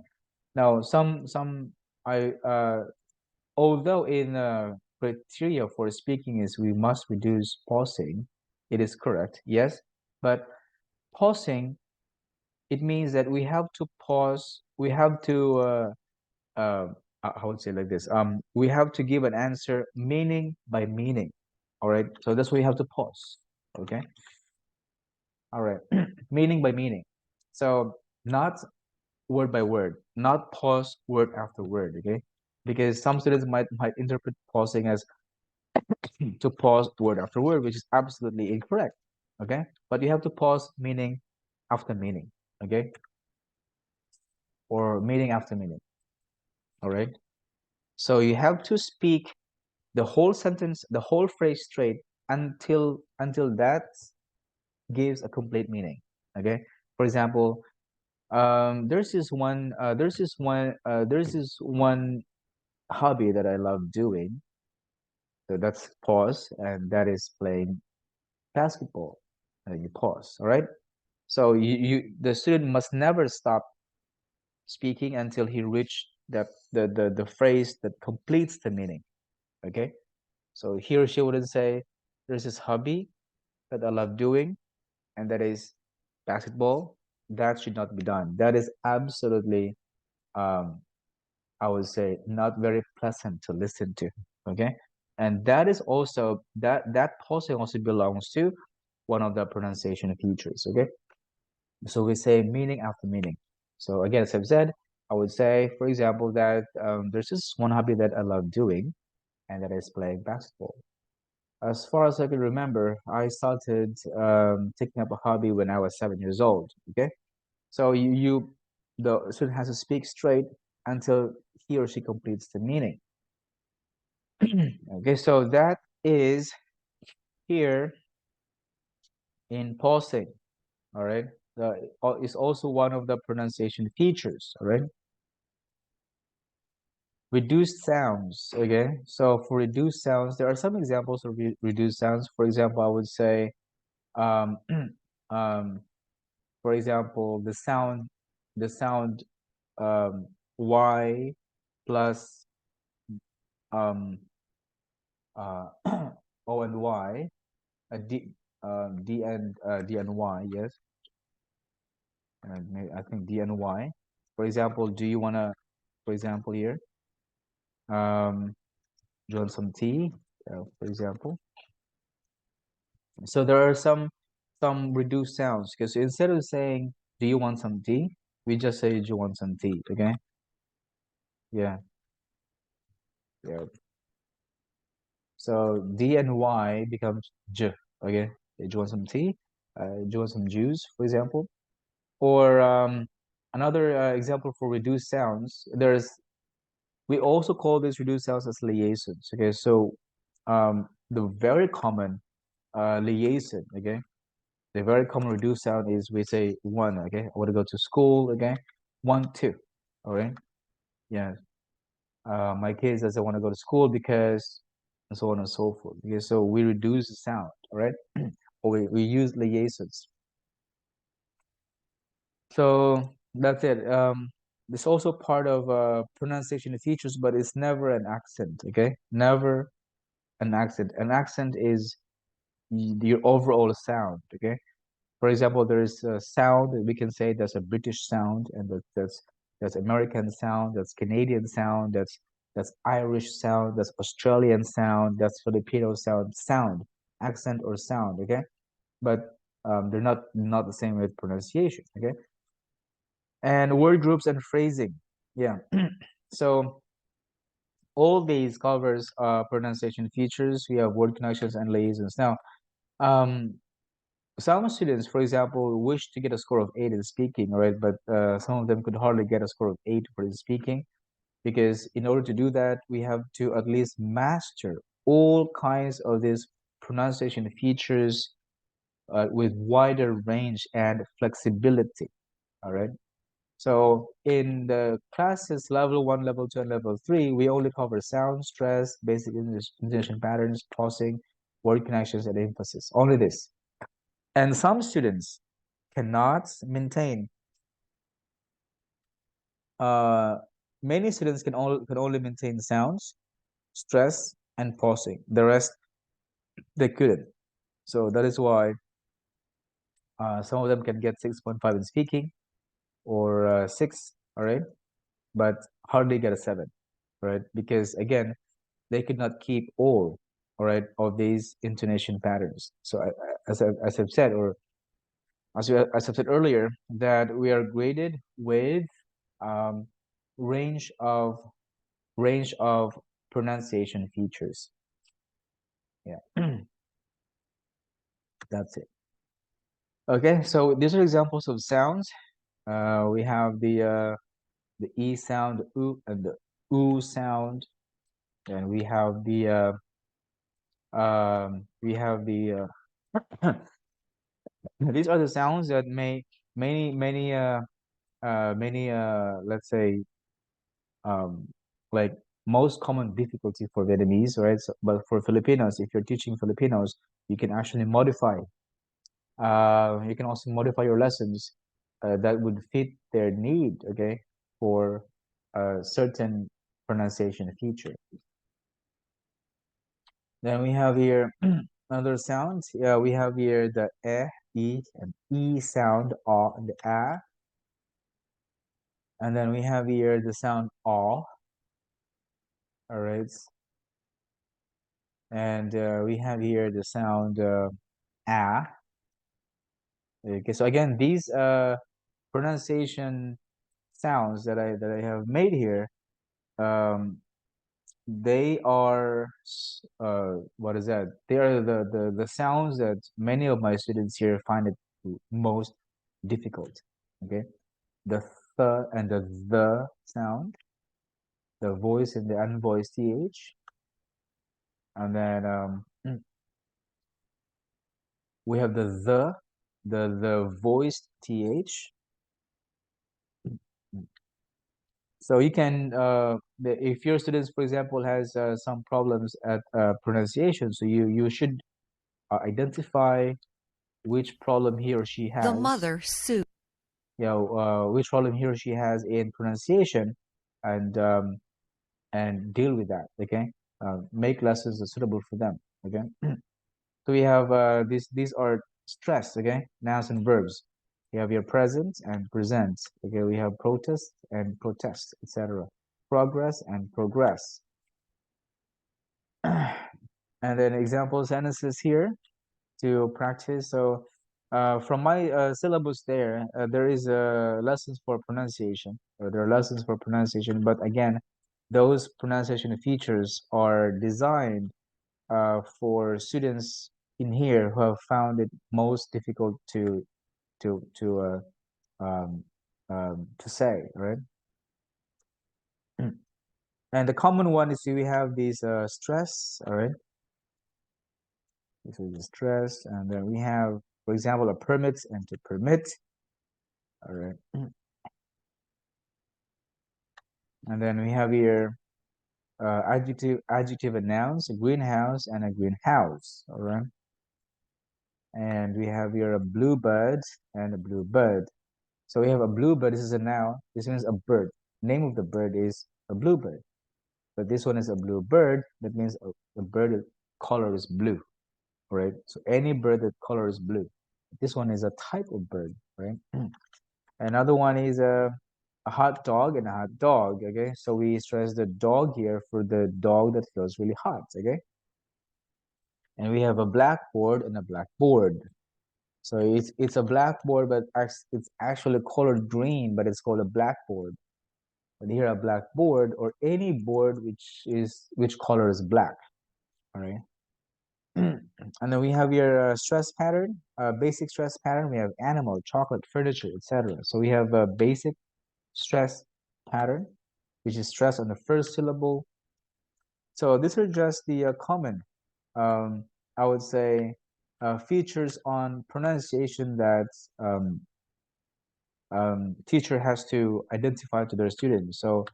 Now, some I although in criteria for speaking is we must reduce pausing, it is correct, yes, but pausing it means that we have to pause. We have to I would say like this. We have to give an answer meaning by meaning. All right, so that's why you have to pause. Okay, all right, meaning by meaning. So not word by word, not pause word after word, okay? Because some students might interpret pausing as to pause word after word, which is absolutely incorrect, okay? But you have to pause meaning after meaning, okay? Or meaning after meaning, all right? So you have to speak the whole sentence, the whole phrase straight until that gives a complete meaning, okay? For example, there's this one hobby that I love doing. So that's pause, and that is playing basketball. And you pause, all right? So the student must never stop speaking until he reach the phrase that completes the meaning. Okay? So he or she wouldn't say, there's this hobby that I love doing, and that is basketball. That should not be done. That is absolutely um, I would say not very pleasant to listen to. Okay. And that is also that pausing also belongs to one of the pronunciation features. Okay. So we say meaning after meaning. So again, as I've said, I would say, for example, that there's this one hobby that I love doing, and that is playing basketball. As far as I can remember, I started taking up a hobby when I was 7 years old. Okay. So the student has to speak straight until he or she completes the meaning. Okay, so that is here in pausing, all right? Is also one of the pronunciation features, all right? Reduced sounds, okay? So for reduced sounds, there are some examples of reduced sounds. For example, I would say, um, um, for example, the sound Y plus um, uh, O and Y, D and Y, yes. I think D and Y. For example, do you wanna for example, here. Do you want some tea, for example? So there are some reduced sounds because instead of saying, "Do you want some tea?" we just say, "Do you want some tea?" Okay? Yeah, yeah. So D and Y becomes J. Okay? Do you want some tea? Do you want some juice, for example? Or another example for reduced sounds, we also call these reduced sounds as liaisons. Okay, so the very common liaison, okay, the very common reduced sound is we say one, okay, I want to go to school, okay, 1, 2, all right, yeah, my kids doesn't want to go to school because, and so on and so forth. Okay, so we reduce the sound, all right, or we use liaisons. So that's it. It's also part of pronunciation features, but it's never an accent, okay? Never an accent. An accent is your overall sound, okay? For example, there's a sound we can say that's a British sound, and that's American sound, that's Canadian sound, that's Irish sound, that's Australian sound, that's Filipino sound, accent or sound, okay? But they're not the same with pronunciation, okay? And word groups and phrasing. Yeah. So all these covers pronunciation features. We have word connections and liaisons. Now, um, some students, for example, wish to get a score of 8 in speaking, right? But some of them could hardly get a score of 8 for in speaking because in order to do that, we have to at least master all kinds of these pronunciation features with wider range and flexibility. All right. So in the classes level 1, level 2, and level 3, we only cover sound, stress, basic intonation patterns, pausing, word connections, and emphasis. Only this. And some students cannot maintain. Uh, Many students can only maintain sounds, stress, and pausing. The rest they couldn't. So that is why some of them can get 6.5 in speaking or 6, all right, but hardly get a 7, right? Because again, they could not keep all right, of these intonation patterns. So as I've said, or as I've said earlier, that we are graded with um, range of range of pronunciation features. Yeah, that's it. Okay, so these are examples of sounds. We have the E sound, the U, and the U sound, and we have the these are the sounds that may many let's say um like most common difficulty for Vietnamese, right? So, but for Filipinos, if you're teaching Filipinos, you can actually modify. You can also modify your lessons that would fit their need, okay, for a certain pronunciation feature. Then we have here another sound. Yeah, we have here the e, and e sound, and the a. And then we have here the sound all right. And we have here the sound a. Okay, so again, these pronunciation sounds that I have made here, um, they are what is that? They are the sounds that many of my students here find it most difficult. Okay, the th and the sound, the voice and the unvoiced th, and then we have the voiced th. So you can if your students, for example, has some problems at pronunciation, so you should identify which problem he or she has. The mother sued. Which problem he or she has in pronunciation, and deal with that. Okay, make lessons suitable for them. Okay, so we have these are stress. Okay, nouns and verbs. We have your present and present. Okay, we have protest and protest, etc. progress, and progress. And then example sentences here to practice. So from my syllabus there is lessons for pronunciation, or there are lessons for pronunciation, but again, those pronunciation features are designed for students in here who have found it most difficult to to uh, um, to say, right? And the common one is we have these stress, all right? This is the stress, and then we have, for example, a permit and to permit, all right? And then we have here adjective and nouns, a greenhouse and a greenhouse, all right? And we have here a bluebird and a bluebird. So we have a bluebird, this is a noun, this means a bird. Name of the bird is a bluebird. But this one is a blue bird, that means a bird color is blue, right? So any bird that color is blue. This one is a type of bird, right? Another one is a hot dog and a hot dog, okay? So we stress the dog here for the dog that feels really hot, okay? And we have a blackboard and a blackboard. So it's a blackboard, but it's actually colored green, but it's called a blackboard. But here a blackboard or any board which color is black, all right? And then we have your stress pattern, basic stress pattern. We have animal, chocolate, furniture, etc. So we have a basic stress pattern, which is stress on the first syllable. So these are just the common, um, I would say, features on pronunciation that teacher has to identify to their students. So,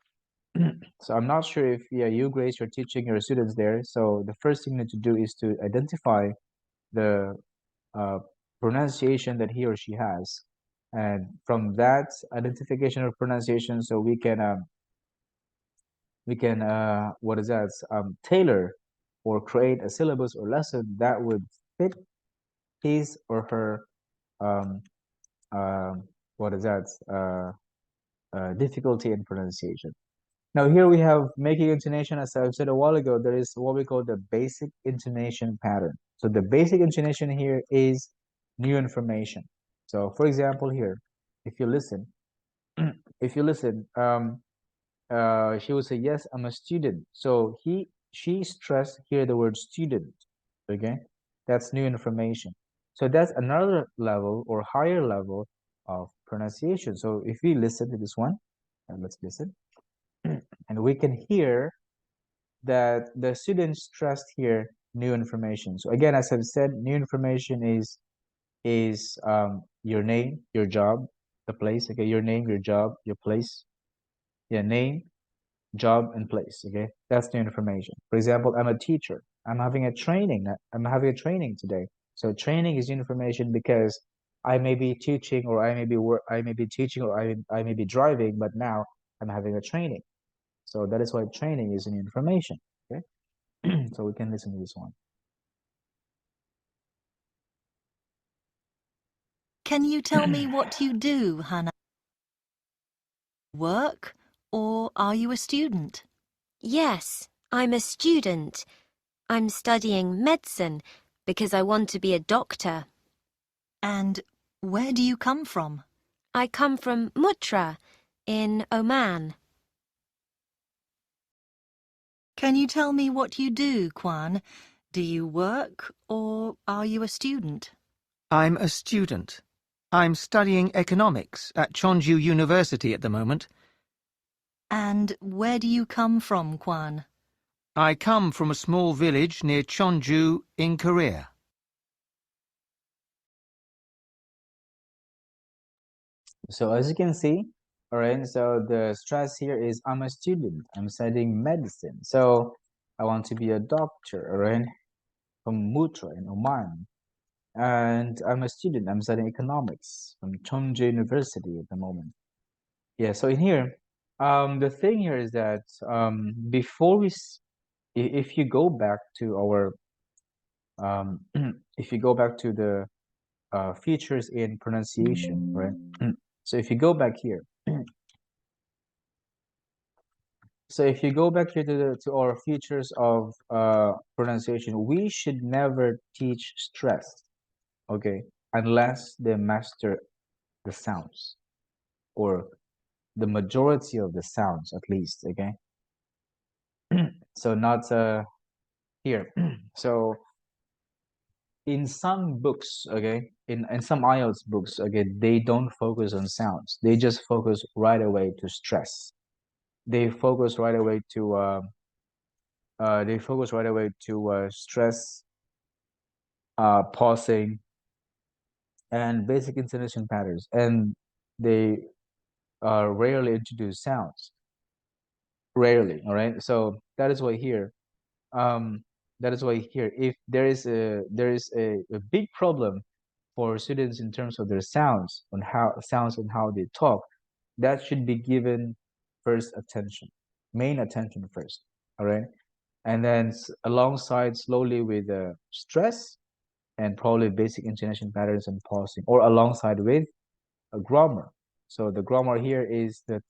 so I'm not sure if you, Grace, you're teaching your students there. So the first thing you need to do is to identify the uh, pronunciation that he or she has, and from that identification of pronunciation, so we can what is that tailor or create a syllabus or lesson that would fit his or her um, uh, what is that difficulty in pronunciation. Now here we have making intonation. As I've said a while ago, there is what we call the basic intonation pattern. So the basic intonation here is new information. So for example here, if you listen, if you listen, she would say, yes, I'm a student. So she stressed here the word student, okay? That's new information. So that's another level or higher level of pronunciation. So if we listen to this one, and let's listen, and we can hear that the student stressed here new information. So again, as I've said, new information is your name, your job, the place. Okay, your name, your job, your place. Yeah, name, job, and place. Okay, that's new information. For example, I'm a teacher. I'm having a training. I'm having a training today. So training is new information because I may be teaching, or I may be teaching, or I may be driving, but now I'm having a training. So that is why training is new information. Okay. So we can listen to this one. Can you tell me what you do, Hannah? Work, or are you a student? Yes, I'm a student. I'm studying medicine because I want to be a doctor. And where do you come from? I come from Mutra in Oman. Can you tell me what you do, Kwan? Do you work, or are you a student? I'm a student. I'm studying economics at Chonju University at the moment. And where do you come from, Kwan? I come from a small village near Chonju in Korea. So as you can see, all right, so the stress here is I'm a student. I'm studying medicine. So I want to be a doctor, all right, from Mutra in Oman. And I'm a student. I'm studying economics from Chonju University at the moment. Yeah, so in here, the thing here is that before if you go back to our if you go back to the features in pronunciation, right? So if you go back here, So if you go back here to our features of pronunciation, we should never teach stress, okay, unless they master the sounds, or the majority of the sounds at least, okay. So not here. So in some books, okay, in some IELTS books, okay, they don't focus on sounds. They just focus right away to stress. They focus right away to stress, pausing, and basic intonation patterns, and they rarely introduce sounds. Rarely, all right. So that is why here, if there is a big problem for students in terms of their sounds and how they talk, that should be given first attention, main attention first, all right. And then alongside slowly with stress and probably basic intonation patterns and pausing, or alongside with a grammar. So the grammar here is the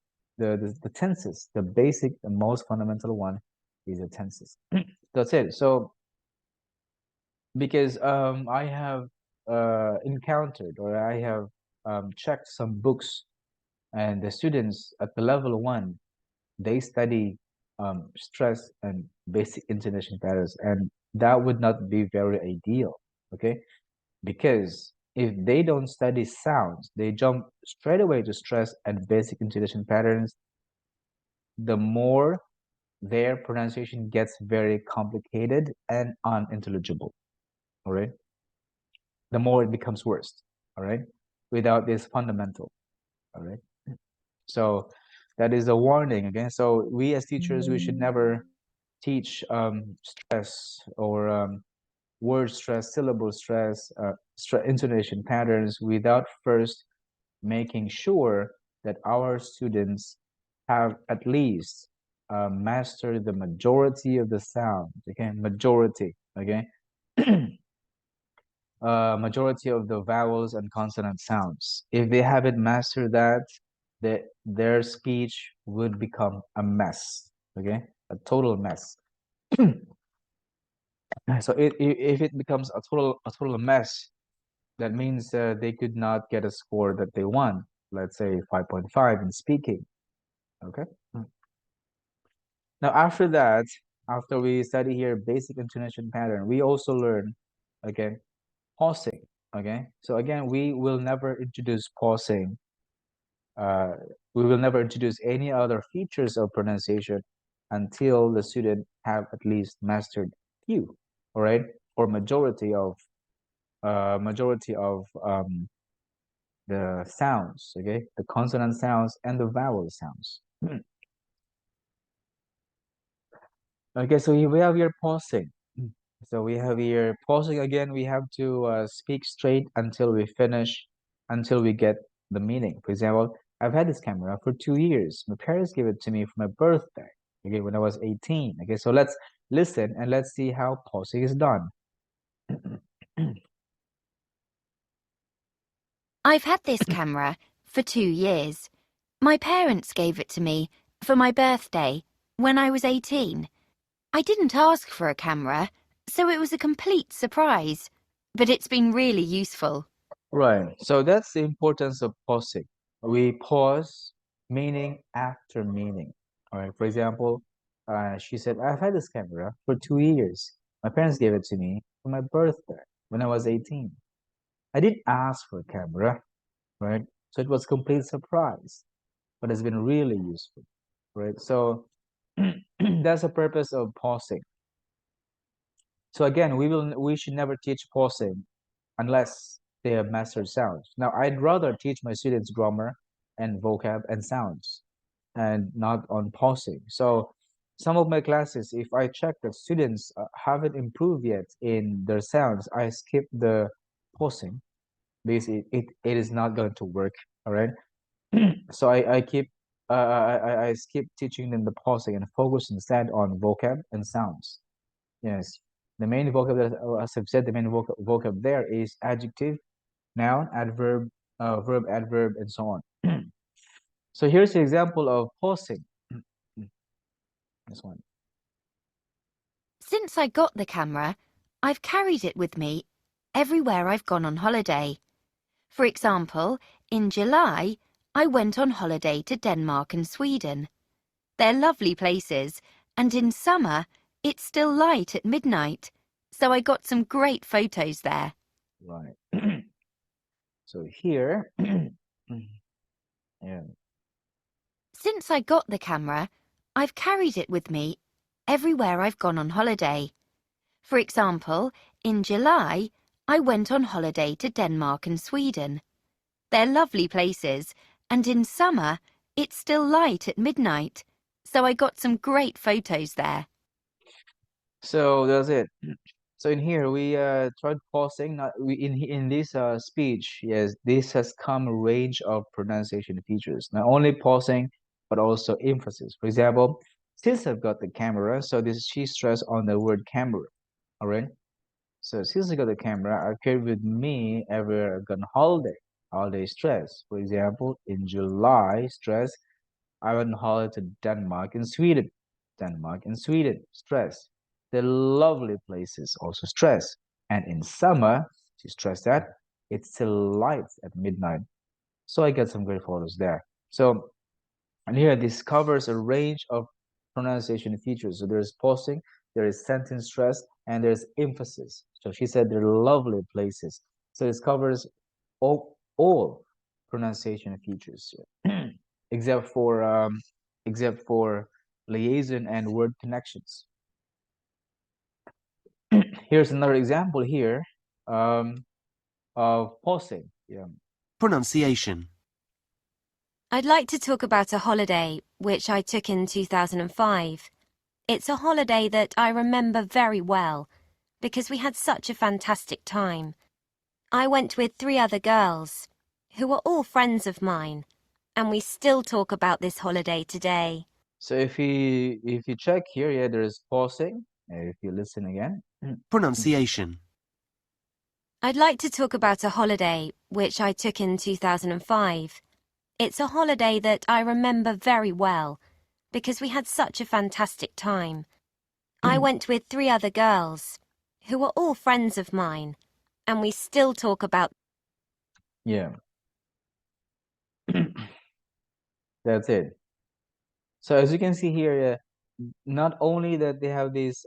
tenses, the basic, the most fundamental one is the tenses. That's it. So because I have encountered, or I have checked some books, and the students at the level 1, they study stress and basic intonation patterns, and that would not be very ideal, okay? Because if they don't study sounds, they jump straight away to stress and basic intonation patterns, the more their pronunciation gets very complicated and unintelligible, all right? The more it becomes worse, all right? Without this fundamental, all right? So that is a warning again. So we as teachers, we should never teach stress, or word stress, syllable stress, intonation patterns without first making sure that our students have at least mastered the majority of the sounds. Okay, majority. Okay, majority of the vowels and consonant sounds. If they haven't mastered that, their speech would become a mess. Okay, a total mess. So if it becomes a total mess, that means they could not get a score that they want. Let's say 5.5 in speaking. Okay. Now after that, after we study here basic intonation pattern, we also learn again pausing. Okay. So again, we will never introduce pausing. We will never introduce any other features of pronunciation until the student have at least mastered few, all right, or majority of the sounds, okay, the consonant sounds and the vowel sounds. Okay, so we have here pausing. So we have here pausing again. We have to speak straight until we finish, until we get the meaning. For example, I've had this camera for 2 years. My parents gave it to me for my birthday, okay, when I was 18. Okay, so let's listen and let's see how pausing is done. I've had this camera for 2 years. My parents gave it to me for my birthday when I was 18. I didn't ask for a camera, so it was a complete surprise, but it's been really useful. Right. So that's the importance of pausing. We pause meaning after meaning. All right. For example, she said, I've had this camera for 2 years. My parents gave it to me for my birthday when I was 18. I didn't ask for a camera, right? So it was complete surprise, but it's been really useful, right? So that's the purpose of pausing. So again, we should never teach pausing unless they have mastered sounds. Now, I'd rather teach my students grammar and vocab and sounds, and not on pausing. So some of my classes, if I check that students haven't improved yet in their sounds, I skip the pausing because it is not going to work. All right. So I keep I skip teaching them the pausing and focus instead on vocab and sounds. Yes. The main vocab, as I've said, the main vocab there is adjective, noun, adverb, verb, adverb, and so on. So here's the example of pausing. This one. Since I got the camera, I've carried it with me everywhere I've gone on holiday. For example, in July, I went on holiday to Denmark and Sweden. They're lovely places, and in summer, it's still light at midnight, so I got some great photos there. Right. So here, yeah. Since I got the camera, I've carried it with me everywhere I've gone on holiday. For example, in July, I went on holiday to Denmark and Sweden. They're lovely places, and in summer, it's still light at midnight, so I got some great photos there. So that's it. So in here we tried pausing. Not we in this speech. Yes, this has come a range of pronunciation features. Not only pausing, but also emphasis. For example, since I've got the camera, so this she stressed on the word camera. All right. So since I got the camera, I carry with me ever gone holiday. Holiday stress. For example, in July, stress. I went on holiday to Denmark and Sweden. Denmark and Sweden, stress. They're lovely places, also stress. And in summer, she stressed that it's still light at midnight. So I got some great photos there. So, and here this covers a range of pronunciation features. So there's pausing, there is sentence stress, and there's emphasis. So she said they're lovely places. So this covers all pronunciation features. except for liaison and word connections. Here's another example here of pausing. Yeah. Pronunciation. I'd like to talk about a holiday which I took in 2005. It's a holiday that I remember very well because we had such a fantastic time. I went with 3 other girls who were all friends of mine, and we still talk about this holiday today. So if you check here, yeah, there's pausing. If you listen again. Pronunciation. I'd like to talk about a holiday which I took in 2005. It's a holiday that I remember very well because we had such a fantastic time. I went with 3 other girls who were all friends of mine, and we still talk about. Yeah. That's it. So as you can see here, not only that they have this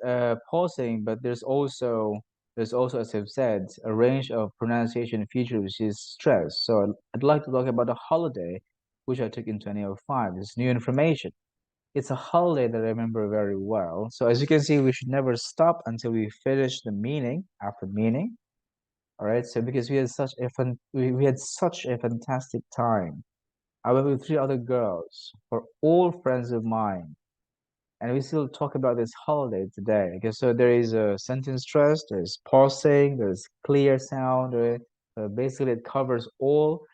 pausing, but there's also, as I've said, a range of pronunciation features which is stress. So I'd like to talk about a holiday which I took in 2005. It's new information. It's a holiday that I remember very well. So as you can see, we should never stop until we finish the meaning after meaning. All right. So because we had such a we had such a fantastic time. I went with 3 other girls, for all friends of mine, and we still talk about this holiday today. Okay, so there is a sentence stress, there's pausing, there's clear sound. Basically, it covers all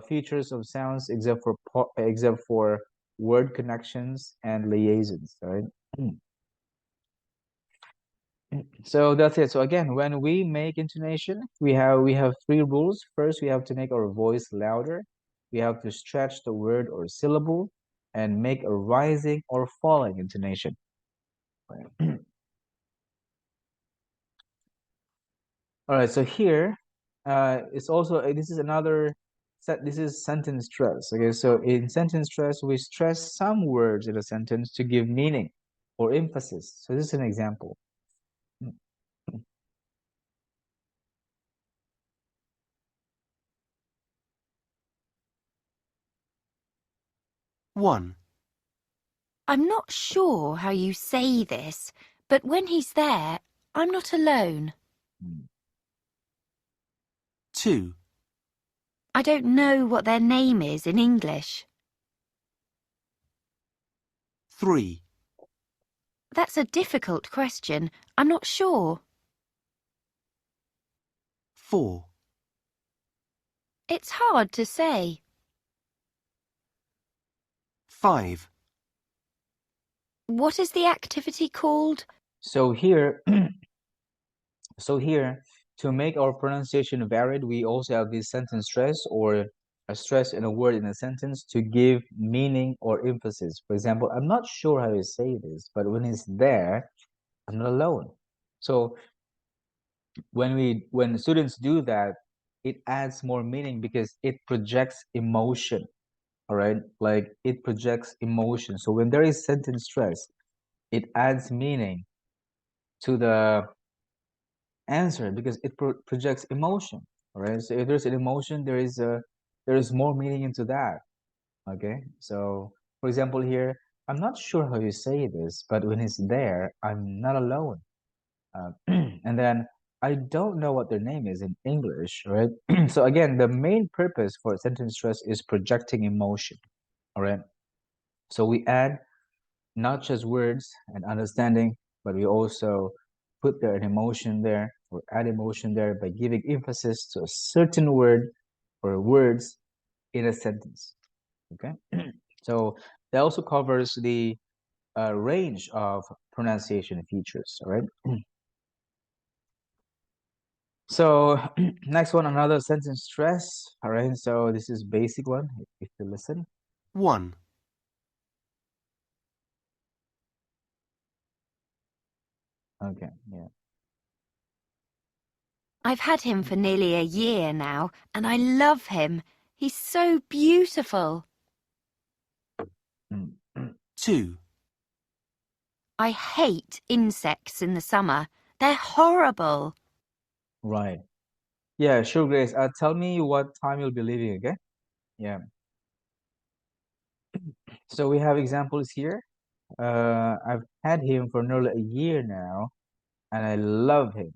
features of sounds except for word connections and liaisons. Right. So that's it. So again, when we make intonation, we have 3 rules. First, we have to make our voice louder. We have to stretch the word or syllable and make a rising or falling intonation. All right, so here it's also this is another this is sentence stress. Okay, so in sentence stress, we stress some words in a sentence to give meaning or emphasis. So this is an example. One. I'm not sure how you say this, but when he's there, I'm not alone. 2. I don't know what their name is in English. 3. That's a difficult question. I'm not sure. 4. It's hard to say. 5. What is the activity called? So here, to make our pronunciation varied, we also have this sentence stress or a stress in a word in a sentence to give meaning or emphasis. For example, I'm not sure how to say this, but when it's there, I'm not alone. So when students do that, it adds more meaning because it projects emotion. All right, like it projects emotion. So when there is sentence stress, it adds meaning to the answer because it projects emotion. All right, so if there's an emotion, there is more meaning into that. Okay, so for example here, I'm not sure how you say this, but when it's there, I'm not alone. And then I don't know what their name is in English, right? So again, the main purpose for sentence stress is projecting emotion. All right, so we add not just words and understanding, but we also put there an emotion there or add emotion there by giving emphasis to a certain word or words in a sentence. Okay, so that also covers the range of pronunciation features. All right. So next one, another sentence stress. All right, so this is basic one. If you listen. 1, Okay, yeah. I've had him for nearly a year now, and I love him. He's so beautiful. 2, I hate insects in the summer. They're horrible. Right. Yeah, sure, Grace. Tell me what time you'll be leaving, okay? Yeah. So we have examples here. I've had him for nearly a year now, and I love him.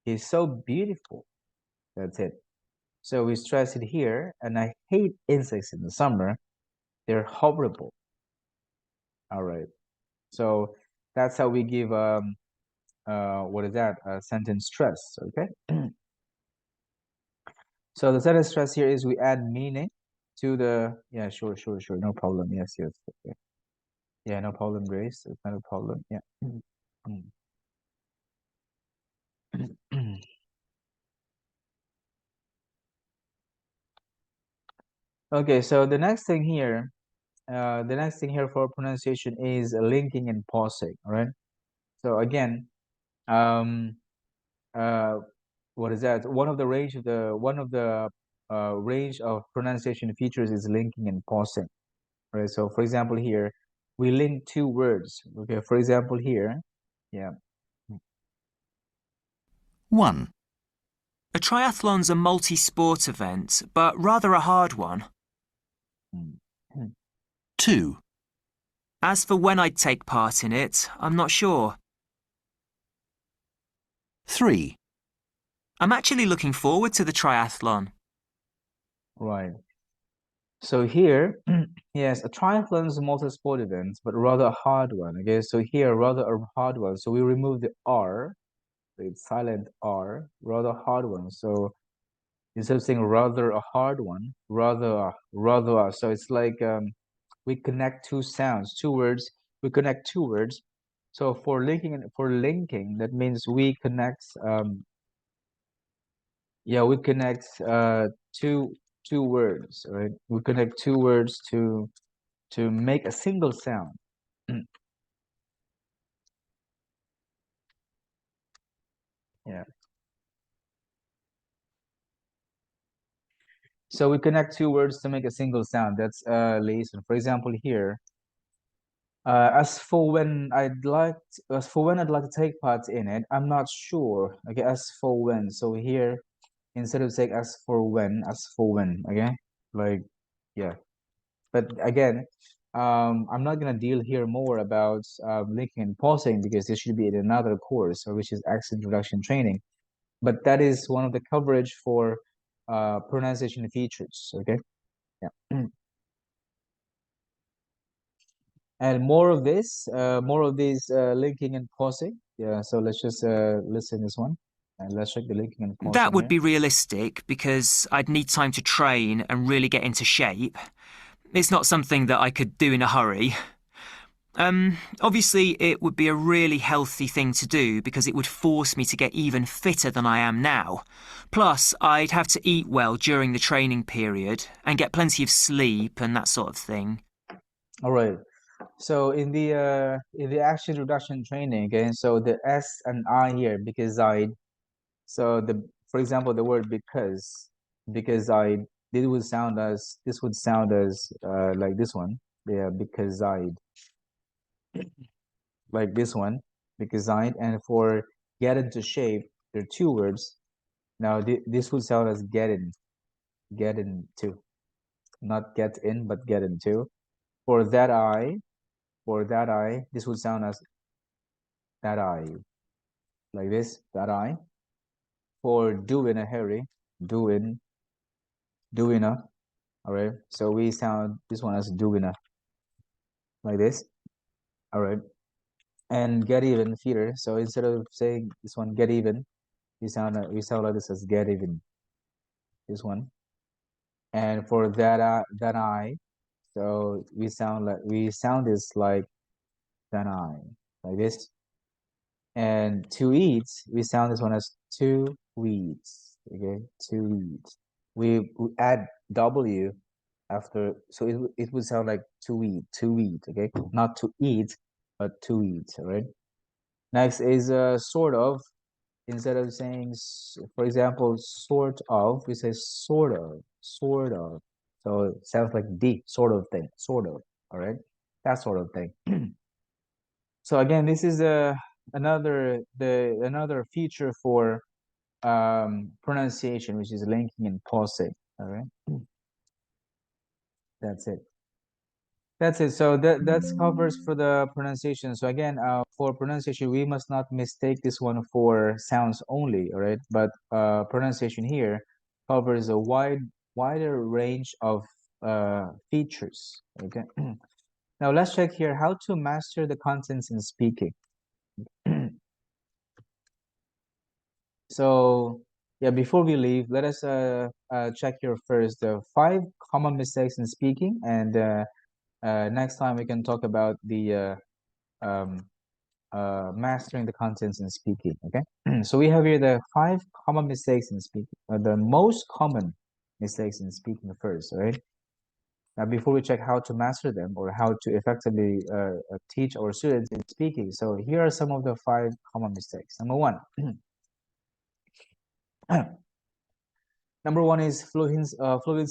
He's so beautiful. That's it. So we stress it here, and I hate insects in the summer. They're horrible. All right. So that's how we give what is that? Sentence stress, okay? So the sentence stress here is we add meaning to the, yeah, sure, no problem. Yes, okay. Yeah, no problem, Grace. It's not a problem. Yeah. Okay, so the next thing here for pronunciation is linking and pausing. All right. So again, um, uh, what is that? One of the range of pronunciation features is linking and pausing. Right. So for example, here we link two words. Okay. For example, here, yeah. 1. A triathlon's a multi-sport event, but rather a hard one. 2, As for when I'd take part in it, I'm not sure. 3, I'm actually looking forward to the triathlon. Right. So here, yes, a triathlon is a multi-sport event, but rather a hard one. Okay, so here, rather a hard one. So we remove the R, the silent R, rather hard one. So instead of saying rather a hard one, rather. So it's like we connect two sounds, two words. We connect two words. So for linking, that means we connect. Yeah, we connect two words, right? We connect two words to make a single sound. Yeah. So we connect two words to make a single sound. That's listen. For example, here, as for when I'd like to take part in it, I'm not sure. Okay, as for when. So here, instead of saying as for when, okay? Like, yeah. But again, I'm not gonna deal here more about linking and pausing because this should be in another course, which is accent introduction training. But that is one of the coverage for pronunciation features. Okay, yeah. And more of this, linking and pausing. Yeah. So let's just listen this one, and let's check the linking and That pausing would here. be realistic because I'd need time to train and really get into shape. It's not something that I could do in a hurry. Obviously, it would be a really healthy thing to do because it would force me to get even fitter than I am now. Plus, I'd have to eat well during the training period and get plenty of sleep and that sort of thing. All right. So in the action reduction training, okay, so the S and I here, because I, so the, for example, the word because I, this would sound as like this one, yeah, because I, like this one, because I, and for get into shape, there are two words. Now this would sound as get into, not get in, but get into. For that I, this would sound as that I, like this, that I. For do in a hurry, do in, doing a, all right. So we sound this one as doing a, like this, all right. And get even theater. So instead of saying this one get even, we sound like this as get even, this one. And for that I, so we sound this like that I, like this. And to eat, we sound this one as to eat. Okay, to eat. We add W after, so it would sound like to eat. Okay, not to eat, but to eat. All right. Next is sort of. Instead of saying, for example, sort of, we say sort of, sort of. So it sounds like the sort of thing, sort of. All right, that sort of thing. So again, this is another feature for pronunciation, which is linking and pausing. All right, that's it. That's it. So that covers for the pronunciation. So again, for pronunciation, we must not mistake this one for sounds only. All right, but pronunciation here covers a wider range of features. Okay. Now let's check here how to master the contents in speaking. So yeah, before we leave, let us check here first the 5 common mistakes in speaking, and next time we can talk about the um, mastering the contents in speaking. Okay, so we have here the 5 common mistakes in speaking, the most common mistakes in speaking first. All right. Now, before we check how to master them or how to effectively teach our students in speaking, so here are some of the 5 common mistakes. Number one. Number one is fluency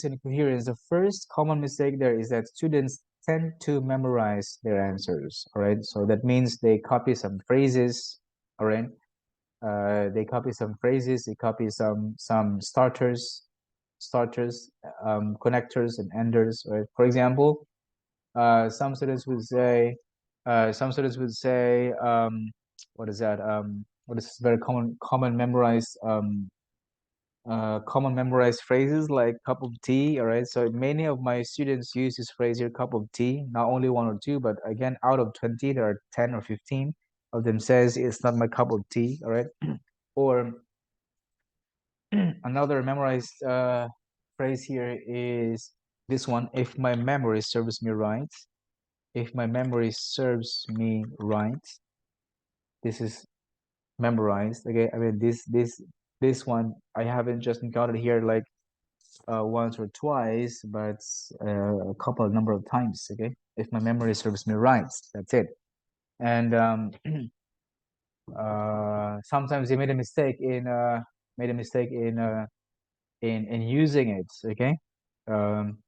and coherence. The first common mistake there is that students tend to memorize their answers. All right, so that means they copy some phrases. All right, they copy some phrases. They copy some starters, connectors, and enders. Right? For example, some students would say, what is that? What is very common memorized phrases like cup of tea. All right, so many of my students use this phrase here, cup of tea, not only one or two, but again, out of 20 there are 10 or 15 of them says it's not my cup of tea. All right. Or another memorized phrase here is this one, if my memory serves me right. If my memory serves me right, this is memorized. Okay, I mean this one I haven't just encountered here like once or twice, but a couple of number of times. Okay, if my memory serves me right, that's it. And sometimes they made a mistake in in using it. Okay,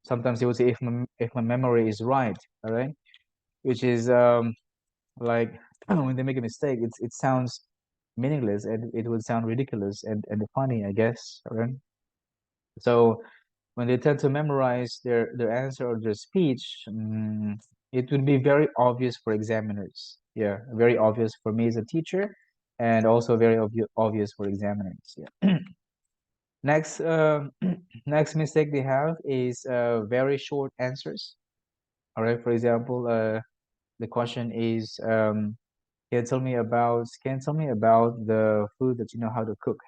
sometimes they would say if my memory is right. All right, which is like when they make a mistake, it sounds meaningless and it would sound ridiculous and funny, I guess. All right, so when they tend to memorize their answer or their speech, it would be very obvious for examiners. Yeah, very obvious for me as a teacher, and also very obvious for examiners. Yeah. Next, next mistake they have is very short answers. All right. For example, the question is, can you tell me about the food that you know how to cook?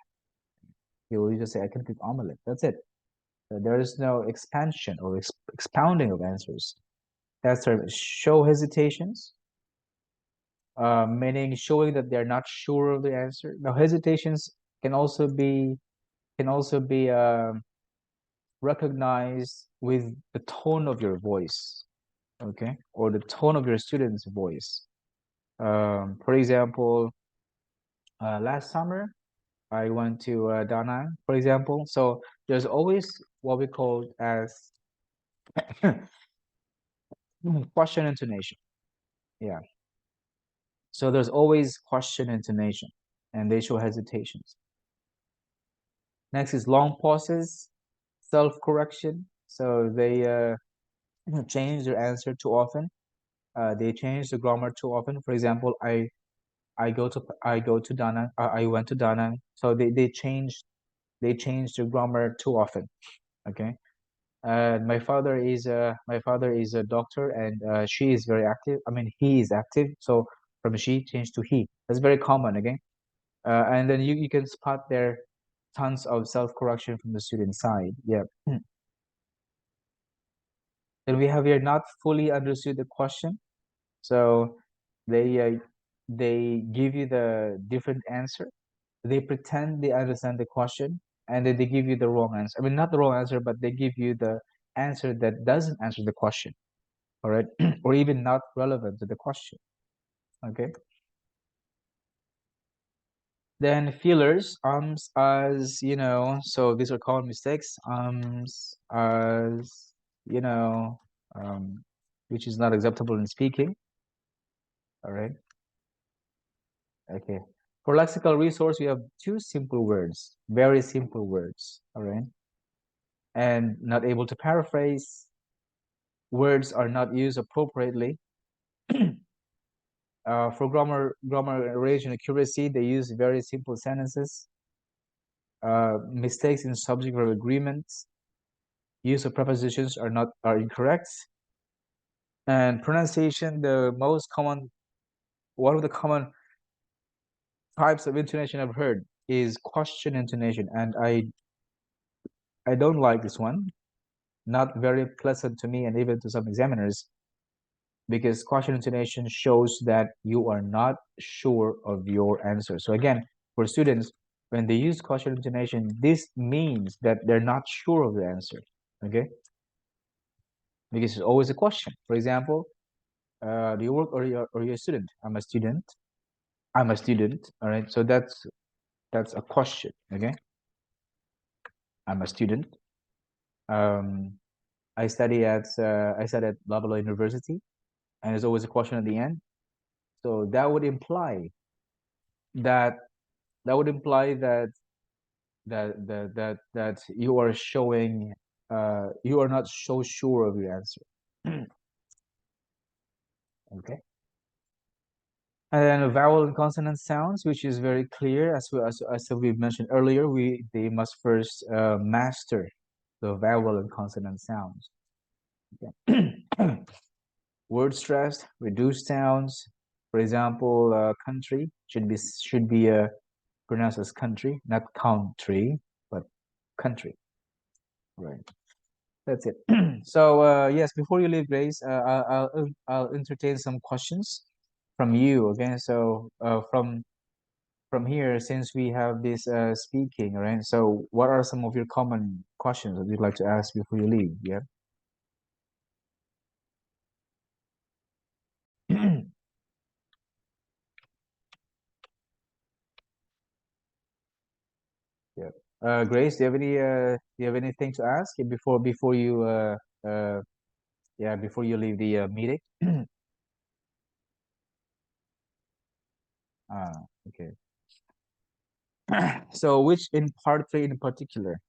You will just say, I can cook omelet. That's it. There is no expansion or expounding of answers. That's sort of show hesitations. meaning showing that they're not sure of the answer. Now, hesitations can also be recognized with the tone of your voice, okay, or the tone of your student's voice. For example, last summer I went to Da Nang, for example. So there's always what we call as question intonation. Yeah. So there's always question intonation, and they show hesitations. Next is long pauses, self-correction. So they change their answer too often. They change the grammar too often. For example, I go to Da Nang. I went to Da Nang. So they change the grammar too often. Okay. My father is a doctor, and she is very active. I mean, he is active. So from she changed to he. That's very common. Okay. And then you can spot there tons of self-correction from the student side. Yeah. Then we have here not fully understood the question. So they give you the different answer. They pretend they understand the question, and then they give you the wrong answer. I mean, not the wrong answer, but they give you the answer that doesn't answer the question. All right, or even not relevant to the question. Okay. Then fillers, as, so these are common mistakes. As, which is not acceptable in speaking. All right. Okay. For lexical resource, we have two simple words, very simple words. All right. And not able to paraphrase. Words are not used appropriately. For grammar erasure and accuracy, they use very simple sentences. Mistakes in subject verb agreements, use of prepositions are incorrect. And pronunciation, one of the common types of intonation I've heard is question intonation, and I don't like this one. Not very pleasant to me and even to some examiners, because question intonation shows that you are not sure of your answer. So again, for students, when they use question intonation, this means that they're not sure of the answer. Okay. Because it's always a question. For example, do you work, or you're a student? I'm a student. I'm a student. All right. So that's a question. Okay. I'm a student. I study at blah blah university, and there's always a question at the end. So that would imply that you are showing you are not so sure of your answer. Okay. And then vowel and consonant sounds, which is very clear, as we mentioned earlier. They must first master the vowel and consonant sounds. Okay. Word stressed, reduced sounds. For example, country should be pronounced as country, not country, but country. Right. That's it. So yes, before you leave, Grace, I'll entertain some questions from you. Okay. So from here, since we have this speaking, right? So what are some of your common questions that you'd like to ask before you leave? Yeah. Yeah. Grace, do you have anything to ask before you before you leave the meeting? Okay. So which in part 3 in particular